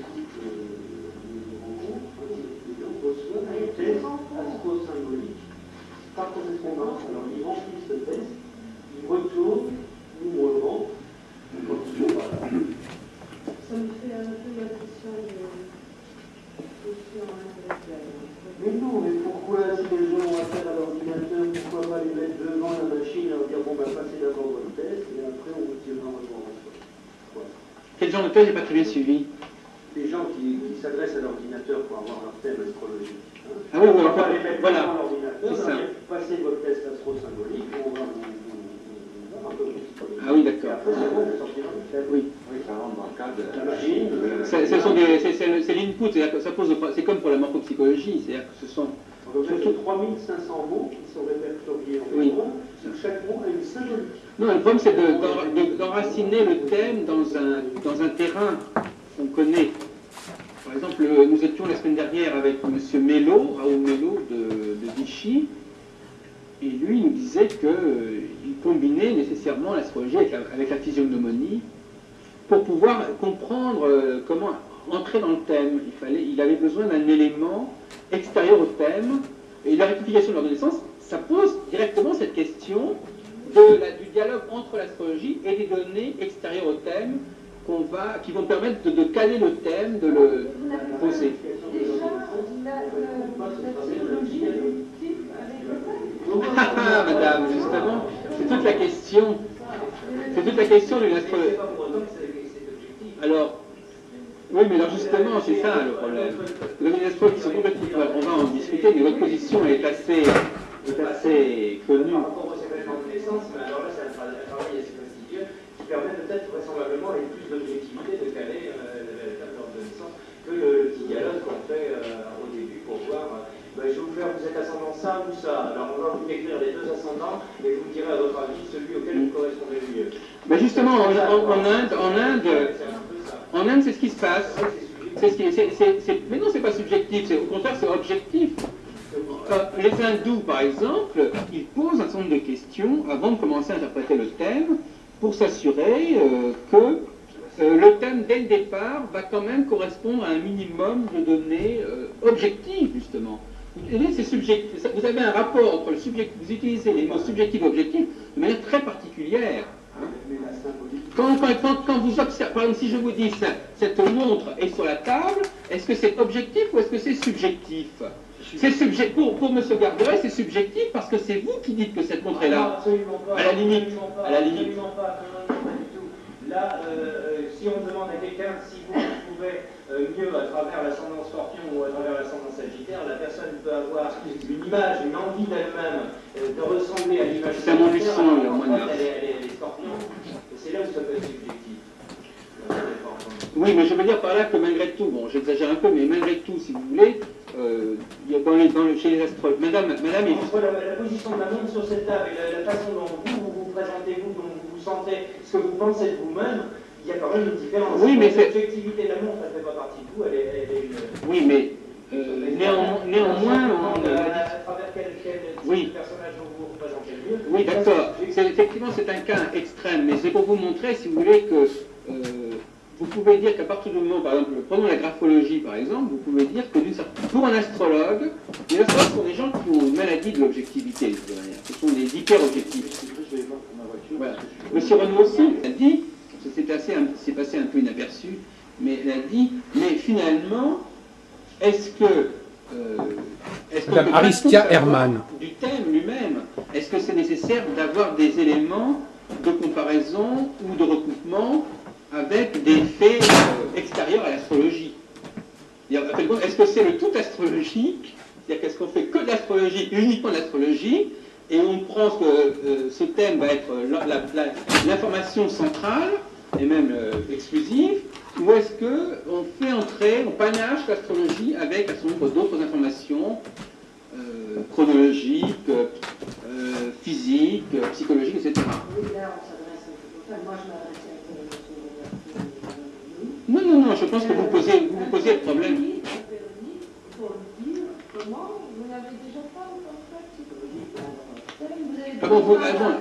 S6: Reçoit un test astro-symbolique par correspondance. Alors, ils remplissent ce test, ils retournent, nous on le rend, quand ils sont pas là.
S10: Ça me fait un peu l'impression de question intellectuelle.
S6: Mais non, mais pourquoi, si les gens ont affaire à l'ordinateur, pourquoi pas les mettre devant la machine et leur dire, bon, ben, passez d'abord votre test, et après, on vous tirera un retour en soi. Voilà.
S8: Quel genre de test? J'ai pas très bien suivi.
S6: Les gens qui s'adressent à l'ordinateur pour avoir leur thème astrologique. Hein.
S8: Ah oui,
S6: On va pas les mettre
S8: voilà.
S6: devant l'ordinateur,
S8: C'est ça.
S6: passez votre test astro-symbolique, on va vous un peu de psychologie.
S8: Ah oui, d'accord.
S6: Et après, c'est bon, vous sortirez le thème.
S8: Oui.
S3: Oui, ça rentre dans le cadre de
S6: La machine.
S8: C'est l'input, c'est comme pour la morphopsychologie, c'est-à-dire que ce sont
S6: Donc, vous avez 3500 mots qui sont répertoriés en
S8: Oui.
S6: mots. Chaque mot a une symbolique.
S8: Non, le problème c'est d'enraciner le thème dans un terrain qu'on connaît. Par exemple, nous étions la semaine dernière avec M. Mello, Raoul Mello de Vichy, et lui il nous disait qu'il combinait nécessairement l'astrologie avec la physiognomonie pour pouvoir comprendre comment entrer dans le thème. Il avait besoin d'un élément extérieur au thème, et la rectification de l'ordonnance, ça pose directement cette question du dialogue entre l'astrologie et des données extérieures au thème qui vont permettre de caler le thème, de le poser.
S10: Déjà, la psychologie évolutive avec le thème.
S8: Ah, madame, justement, c'est toute la question. C'est toute la question d'une astrologie. Alors, oui, mais alors justement, c'est ça le problème. Vous avez des astrologues qui sont complètement... On va en discuter, mais votre position est assez connue.
S5: Par rapport aux événements de naissance, mais alors là, c'est un travail assez fastidieux qui permet peut-être vraisemblablement avec plus d'objectivité de caler la table de naissance que le petit dialogue qu'on fait au début pour voir. Je vais vous faire, vous êtes ascendant ça ou ça. Alors on va vous décrire les deux ascendants et vous me direz à votre avis celui auquel vous correspondez le mieux.
S8: Mais justement, en Inde, c'est ce qui se passe. Mais non, c'est pas subjectif, au contraire, c'est objectif. Les hindous, par exemple, ils posent un certain nombre de questions avant de commencer à interpréter le thème pour s'assurer que le thème, dès le départ, va quand même correspondre à un minimum de données objectives, justement. C'est subjectif. Vous avez un rapport entre le subjectif, vous utilisez les mots subjectifs et objectifs de manière très particulière. Quand vous observez, par exemple, si je vous dis cette montre est sur la table, est-ce que c'est objectif ou est-ce que c'est subjectif? C'est subjectif. Pour M. Garderet, c'est subjectif parce que c'est vous qui dites que cette montre est là.
S5: Absolument pas.
S8: À la limite.
S5: À la limite. Absolument pas. Non, pas du tout. Là, si on demande à quelqu'un si vous trouvez mieux à travers l'ascendant Scorpion ou à travers l'ascendant Sagittaire, la personne peut avoir une image, une envie d'elle-même de ressembler à l'image
S8: C'est un monde du sang, il y a moins de
S5: elle est Scorpion. Et c'est là où ça peut être subjectif.
S8: Oui, mais je veux dire par là que malgré tout, bon, j'exagère un peu, mais malgré tout, si vous voulez, il y a chez les astrologues, madame est...
S5: Entre la position de la montre sur cette table et la façon dont vous présentez, dont vous sentez, ce que vous pensez de vous-même, il y a quand même une différence.
S8: Oui, mais
S5: l'objectivité de la montre, elle ne fait pas partie de vous, elle est une...
S8: Oui, mais néanmoins...
S5: à travers quel
S8: oui.
S5: personnage vous représentez le mieux.
S8: Oui, d'accord. Effectivement, c'est un cas extrême, mais c'est pour vous montrer, si vous voulez, que... vous pouvez dire qu'à partir du moment, par exemple, prenons la graphologie par exemple, vous pouvez dire que pour un astrologue, les astrologues sont des gens qui ont une maladie de l'objectivité, de toute manière. Ce sont des hyper-objectifs. Voilà. Monsieur Renaud aussi a dit, c'est passé un peu inaperçu, mais elle a dit, mais finalement, est-ce que
S1: Madame Aristia Herman.
S8: Du thème lui-même, est-ce que c'est nécessaire d'avoir des éléments de comparaison ou de recoupement avec des faits extérieurs à l'astrologie? Est-ce que c'est le tout astrologique? C'est-à-dire qu'est-ce qu'on fait que de l'astrologie, uniquement de l'astrologie, et on prend que ce thème va être l'information centrale, et même exclusive, ou est-ce qu'on fait entrer, on panache l'astrologie avec un certain nombre d'autres informations chronologiques, physiques, psychologiques, etc.
S10: Oui, là, on s'adresse à... Moi, je m'adresse à...
S8: Non, je pense que vous posez le problème.
S10: Pour le dire, comment vous n'avez déjà pas comme ça psychologique.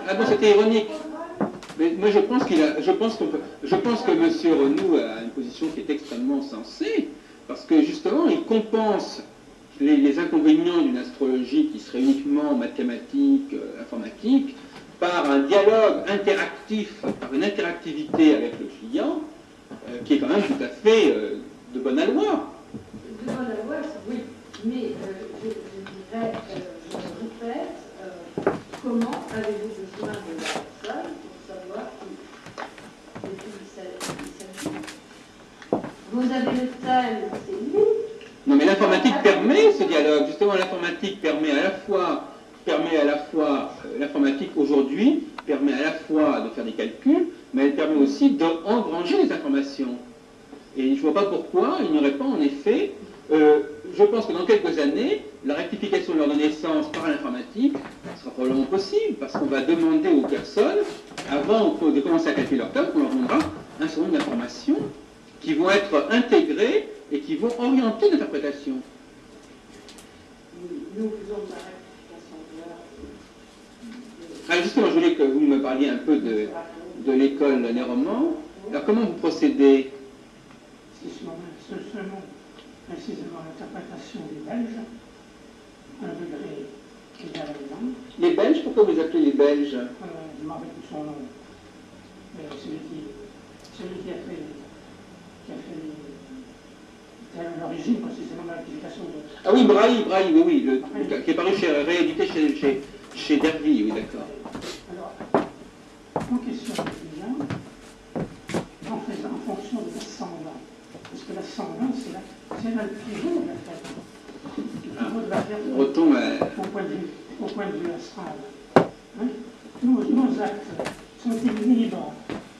S8: Ah bon, c'était ironique.
S2: Mais moi je pense que M. Renou a une position qui est extrêmement sensée, parce que justement il compense les inconvénients d'une astrologie qui serait uniquement mathématique, informatique, par un dialogue interactif, par une interactivité avec le client, qui est quand même tout à fait de bonne aloi.
S10: De bonne aloi, oui, mais je dirais, je me répète, comment avez-vous besoin de la personne pour savoir de qui il s'agit? Vous avez le thème, c'est lui.
S2: Non, mais l'informatique permet ce dialogue. Justement, l'informatique permet à la fois, l'informatique aujourd'hui permet à la fois de faire des calculs, mais elle permet aussi d'engranger les informations. Et je ne vois pas pourquoi il n'y aurait pas en effet, je pense que dans quelques années, la rectification de leur naissance par l'informatique sera probablement possible, parce qu'on va demander aux personnes, avant de commencer à calculer leur thème, qu'on leur donnera un certain nombre d'informations qui vont être intégrées et qui vont orienter l'interprétation.
S10: Nous faisons de la rectification de l'heure.
S2: Ah, justement, je voulais que vous me parliez un peu de l'école Néroman. Alors, comment vous procédez?
S7: Selon précisément l'interprétation des Belges, un degré égal à l'élan.
S2: Les Belges, pourquoi vous appelez les Belges?
S7: Je m'en rappelle plus son nom. Celui qui a fait l'origine précisément de la rectification de...
S2: Ah oui, Braille, oui, qui est paru réédité chez Derby, oui, d'accord.
S7: Alors, en question de client, en fonction de l'ascendant, parce que l'ascendant, c'est là le pivot de l'affaire. Le pivot de l'affaire au point de vue astral. Hein? Nos actes sont-ils libres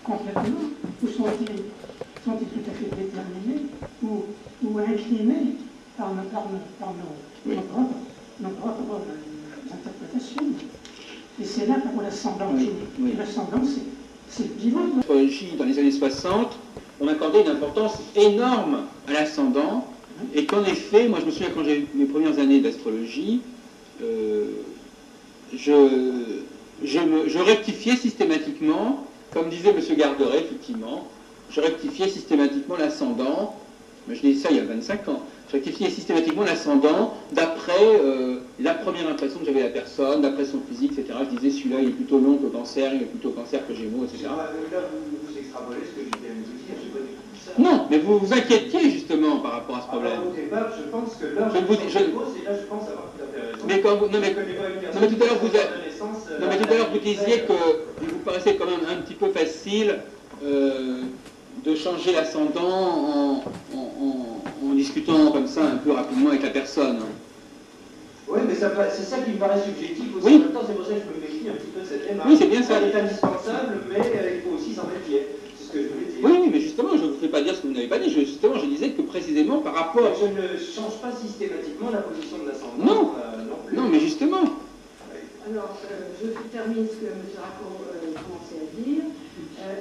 S7: complètement, ou sont-ils tout à fait déterminés, ou inclinés par nos propres interprétations? Et c'est là pour l'ascendant.
S2: Oui.
S7: L'ascendant, c'est le pivot.
S2: L'astrologie, dans les années 60, on accordait une importance énorme à l'ascendant, et qu'en effet, moi je me souviens quand j'ai eu mes premières années d'astrologie, je rectifiais systématiquement, comme disait M. Garderet, effectivement, je rectifiais systématiquement l'ascendant, je dis ça il y a 25 ans, je rectifiais systématiquement l'ascendant d'après la première impression que j'avais de la personne, d'après son physique, etc. Je disais celui-là il est plutôt long que cancer, il est plutôt cancer que gémeaux, etc.
S5: Là, vous extrapolez ce que je viens de vous dire, je n'ai pas du tout dit ça.
S2: Non, mais vous vous inquiétiez justement par rapport à ce problème.
S5: Alors, au départ, je pense que là, je pense avoir tout à fait raison.
S2: Mais quand vous, non, mais tout à l'heure vous disiez que il vous paraissait quand même un petit peu facile de changer l'ascendant en discutant comme ça un peu rapidement avec la personne.
S5: Oui, mais c'est ça qui me paraît subjectif aussi.
S2: Oui.
S5: En même temps, c'est pour ça que je me méfie un petit peu de cette démarche.
S2: Oui, c'est bien ça.
S5: Elle est indispensable, mais il faut aussi s'en méfier. C'est ce que je voulais dire.
S2: Oui, mais justement, je ne vous fais pas dire ce que vous n'avez pas dit. Justement, je disais que précisément par rapport...
S5: Je ne change pas systématiquement la position de l'ascendant.
S2: Non.
S5: Non plus.
S2: Non, mais justement.
S10: Alors, je termine ce que M. Racco commençait à dire.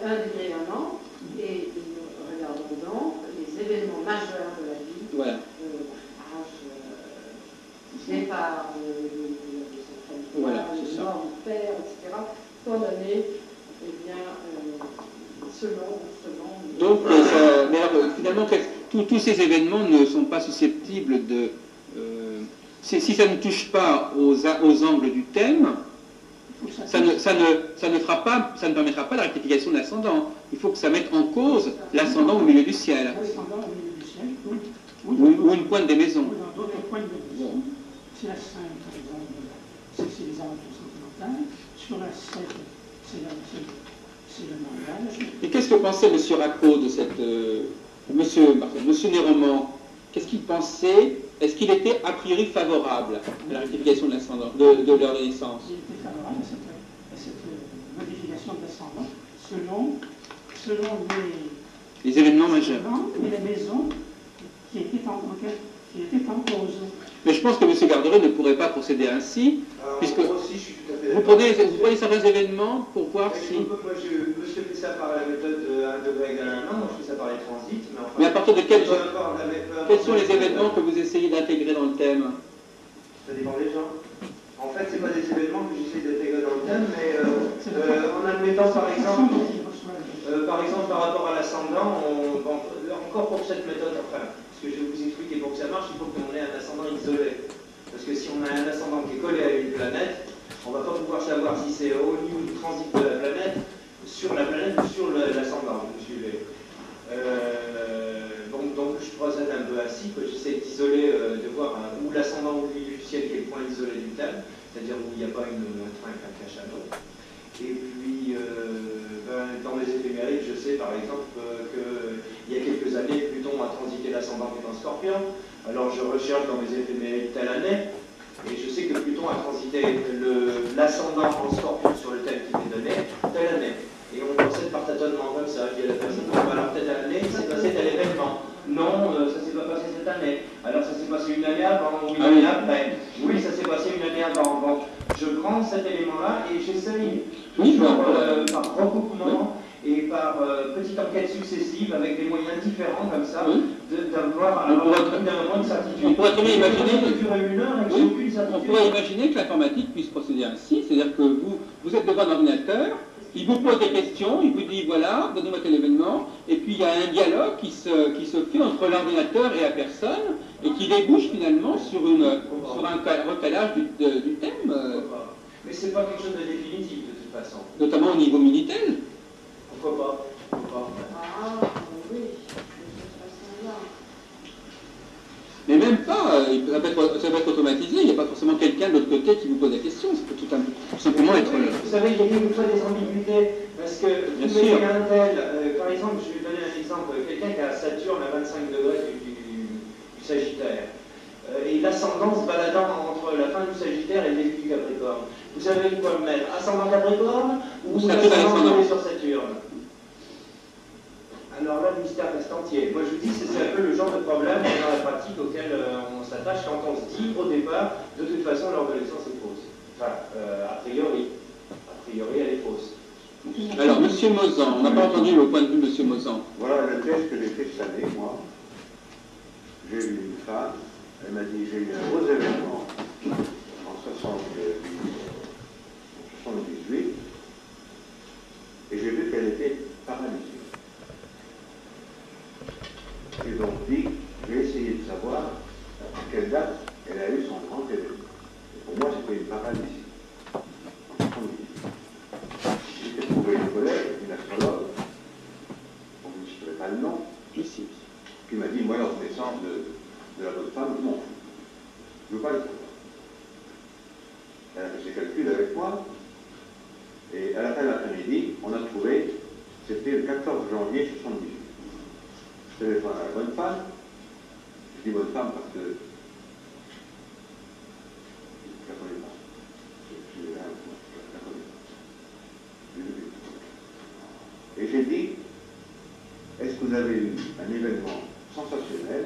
S10: Un degré, un an, et nous regardons donc les événements majeurs de la vie.
S2: Voilà.
S10: Départ de sa famille,
S2: Voilà, c'est ça.
S10: mort du père, etc. Condamné, eh bien, selon.
S2: Donc, mais alors, finalement, tous ces événements ne sont pas susceptibles de... si ça ne touche pas aux angles du thème, ça ne permettra pas la rectification de l'ascendant. Il faut que ça mette en cause l'ascendant au milieu du ciel.
S7: L'ascendant au milieu du ciel,
S2: Ou une pointe des maisons.
S7: Ou dans d'autres points de maison. C'est la 5, par exemple, c'est les aventures sentimentales. Sur la 7, c'est le mariage.
S2: Et qu'est-ce que pensait M. Racco de cette... Monsieur Néroman, qu'est-ce qu'il pensait? Est-ce qu'il était a priori favorable à la rectification de l'ascendant, de leur naissance?
S7: Il était favorable à cette modification de l'ascendant selon
S2: les événements majeurs.
S7: Et les maisons qui étaient en cause.
S2: Mais je pense que M. Garderet ne pourrait pas procéder ainsi, puisque
S5: moi aussi, je suis tout à fait
S2: vous prenez certains événements pour voir si...
S5: Moi, je fais ça par la méthode 1 degré égale à 1 an, moi je fais ça par les transits, mais enfin...
S2: Mais à partir de quels sont les événements que vous essayez d'intégrer dans le thème?
S5: Ça dépend des gens. En fait, c'est pas des événements que j'essaie d'intégrer dans le thème, mais En admettant par exemple par rapport à l'ascendant, encore pour cette méthode, enfin, ce que je vais vous expliquer, pour que ça marche, il faut qu'on ait un ascendant isolé. Parce que si on a un ascendant qui est collé à une planète, on ne va pas pouvoir savoir si c'est au niveau du transit de la planète ou sur l'ascendant, vous me suivez. Donc je procède un peu ainsi, que j'essaie d'isoler, de voir où l'ascendant ou du ciel qui est le point isolé du thème, c'est-à-dire où il n'y a pas un train qui cache un autre. Et puis, dans les éphémérides, je sais par exemple qu'il y a quelques années, Pluton a transité l'ascendant qui est en Scorpion. Alors je recherche dans mes éphémérides telle année, et je sais que Pluton a transité l'ascendant en Scorpion sur le thème qui m'est donné telle année. Et on procède par tâtonnement comme ça. Il y a la personne qui va alors telle année, il s'est passé tel événement. Non, ça s'est pas passé cette année. Alors ça s'est passé une année avant ou une année après. Oui, ça s'est passé une année avant. Donc je prends cet élément-là et j'essaye toujours par recoupement et par petites enquêtes successives avec des moyens différents comme ça d'avoir un moins de certitude.
S2: On pourrait très bien imaginer,
S5: on
S2: pourrait imaginer que l'informatique puisse procéder ainsi, c'est-à-dire que vous êtes devant un ordinateur, il vous pose des questions, il vous dit voilà, donnez-moi tel événement, et puis il y a un dialogue qui se fait entre l'ordinateur et la personne, et qui débouche finalement sur un recalage du thème.
S5: Mais c'est pas quelque chose de définitif de toute façon.
S2: Notamment au niveau Minitel.
S5: Pourquoi pas?
S10: Ah, oui, de cette façon-là.
S2: Mais même pas, ça peut être automatisé, il n'y a pas forcément quelqu'un de l'autre côté qui vous pose la question, ça peut tout simplement être...
S5: Vous savez, il y a quelquefois des ambiguïtés, parce que vous mettez un tel, par exemple, je vais donner un exemple, quelqu'un qui a Saturne à 25 degrés du Sagittaire, et l'ascendant se baladant entre la fin du Sagittaire et le début du Capricorne. Vous savez quoi le mettre? Ascendant Capricorne ou ascendant collé sur Saturne? Alors là, le mystère reste entier. Moi, je vous dis, c'est un peu le genre de problème dans la pratique auquel on s'attache quand on se dit, au départ, de toute façon, leur connaissance est fausse. Enfin, a priori, elle est fausse.
S2: Alors, M. Mozan, on n'a pas entendu le point de vue de M. Mozan.
S3: Voilà le test que j'ai fait cette année, moi. J'ai eu une femme, elle m'a dit, j'ai eu un gros événement en 78, et j'ai vu qu'elle était paralysée. J'ai donc dit, je vais essayer de savoir à quelle date elle a eu son grand événement. Et pour moi, c'était une paralysie. En 78. J'ai trouvé une collègue, une astrologue, on ne savait pas le nom, qui m'a dit, moi, la renaissance de la bonne femme, je m'en fous. Je ne veux pas le savoir. Elle a fait ses calculs avec moi, et à la fin de l'après-midi, on a trouvé, c'était le 14 janvier 78. Je téléphone à la bonne femme, je dis bonne femme parce que je ne la connais pas. Je la connais pas. Et j'ai dit, est-ce que vous avez eu un événement sensationnel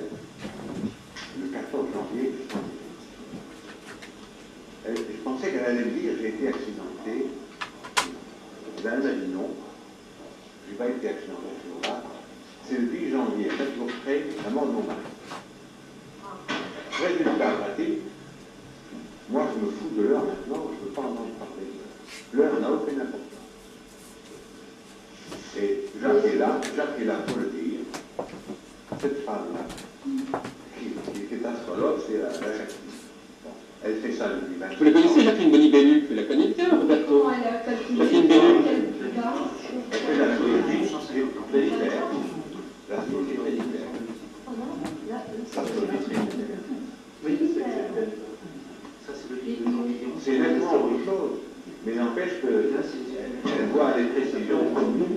S3: le 14 janvier 78? Je pensais qu'elle allait me dire, j'ai été accidenté. Elle m'a dit non, je n'ai pas été accidenté ce jour-là. C'est le 10 janvier, 4 jours près, la mort de mon mari. Résultat pratique, moi je me fous de l'heure maintenant, je ne veux pas entendre parler de l'heure. L'heure n'a aucune importance. Et Jacques est là pour le dire. Cette femme-là, qui est astrologue, c'est la Jacqueline. Bon, elle fait ça depuis 20 ans.
S2: Vous la connaissez, Jacqueline Bonibellu? Vous la connaissez bien, Roberto? Jacqueline Bellu.
S3: Elle fait l'astrologie planétaire. L'astrologie planétaire. L'astrologie planétaire.
S5: Oui,
S3: c'est nettement autre chose. Mais n'empêche qu'elle voit les précisions comme nous,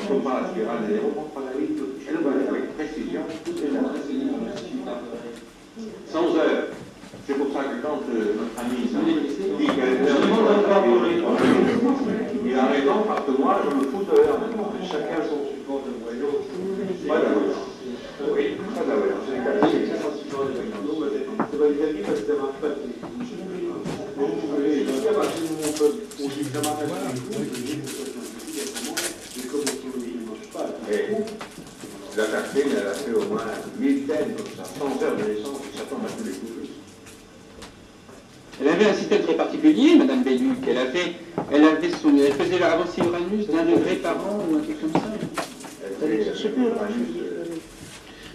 S3: comme par la spirale des héros. Elle voit avec précision toutes les heures. 100 heures. C'est pour ça que quand notre ami dit qu'elle est il a raison parce que moi je me fous de l'heure. Chacun son support de voyage. Voilà. Oui, ça va, c'est le cas. C'est son support de voyage. C'est pas les amis parce que ça marche pas. La Jacqueline, elle a fait au moins 1000 thèmes comme ça, 100 heures de naissance, qui s'attendent à tous les coups.
S2: Elle avait un système très particulier, Madame Belluc. Elle faisait avancer Uranus d'1 degré par an ou un truc comme ça.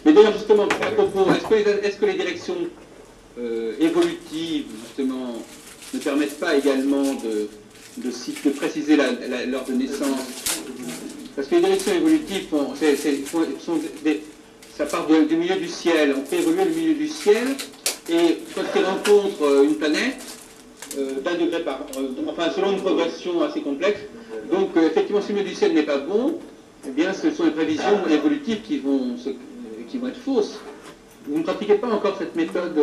S2: Mais d'ailleurs, justement, à propos, est-ce que les directions évolutives, justement, ne permettent pas également de préciser l'heure de naissance? Parce que les directions évolutives ça part du milieu du ciel. On fait évoluer le milieu du ciel, et quand ils rencontrent une planète, d'1 degré par enfin selon une progression assez complexe, donc effectivement si le milieu du ciel n'est pas bon, eh bien ce sont les prévisions évolutives qui vont être fausses. Vous ne pratiquez pas encore cette méthode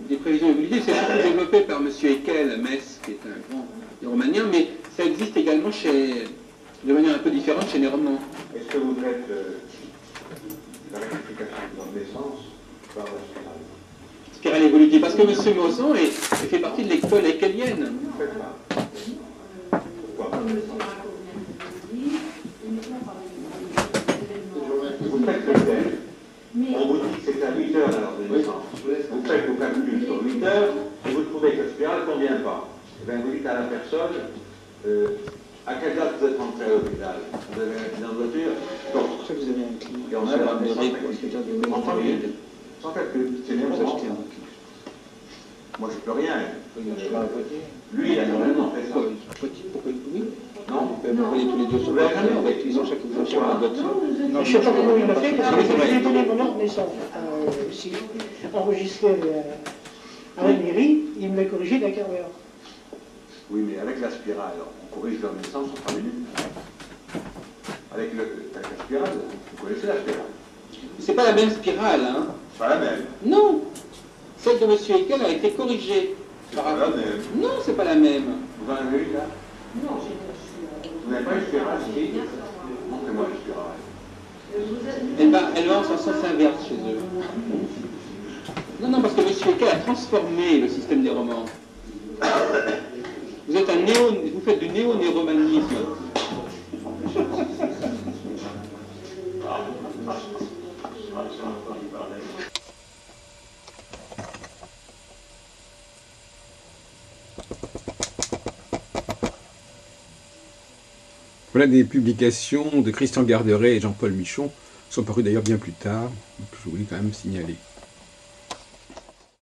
S2: des prévisions évolutives, c'est surtout développé par M. Haeckel à Metz, qui est un grand neuromanien, mais ça existe également de manière un peu différente chez les romans.
S3: Est-ce que vous faites la rectification de naissance par la spirale?
S2: Spirale évolutive, parce que M. Mauzan fait partie de l'école haeckelienne.
S3: Pourquoi?
S10: Comme le Siraco vient de le dire, uniquement par les
S3: Vous faites le thème. On vous dit que c'est à 8 heures l'heure de naissance. Vous faites vos calculs sur 8 heures et vous trouvez que la spirale ne convient pas. Et bien vous dites à la personne, à quelle date vous êtes rentré à l'hôpital? Vous avez un accident de voiture? C'est pour ça que vous avez un client. Et on a en 3 minutes. Sans calcul. C'est bien pour moi, je peux rien. Lui, il a normalement fait ça.
S2: Pourquoi oui?
S3: Non?
S2: Vous voyez tous les deux sur la avec ils ont chacun une boîte.
S7: Je ne sais pas comment il a fait, parce que je lui ai donné mon ordre de naissance ici, enregistré à la mairie, il me l'a corrigé d'un quart d'heure.
S3: Oui, mais avec la spirale, on corrige la naissance en 3 minutes. Avec la spirale, vous connaissez la spirale?
S2: C'est pas la même spirale, hein?
S3: C'est pas la même.
S2: Non! Celle de M. Haeckel a été corrigée.
S3: C'est pas la même.
S2: Non, c'est pas la même.
S3: Vous en avez une là?
S10: Non,
S3: Vous n'avez pas une spirale ici? Montrez-moi une spirale.
S2: Elle va en sens inverse chez eux. Non, parce que M. Haeckel a transformé le système des romans. Vous faites du néo-néromanisme.
S1: Voilà des publications de Christian Garderet et Jean-Paul Michon, qui sont parues d'ailleurs bien plus tard, que je voulais quand même signaler.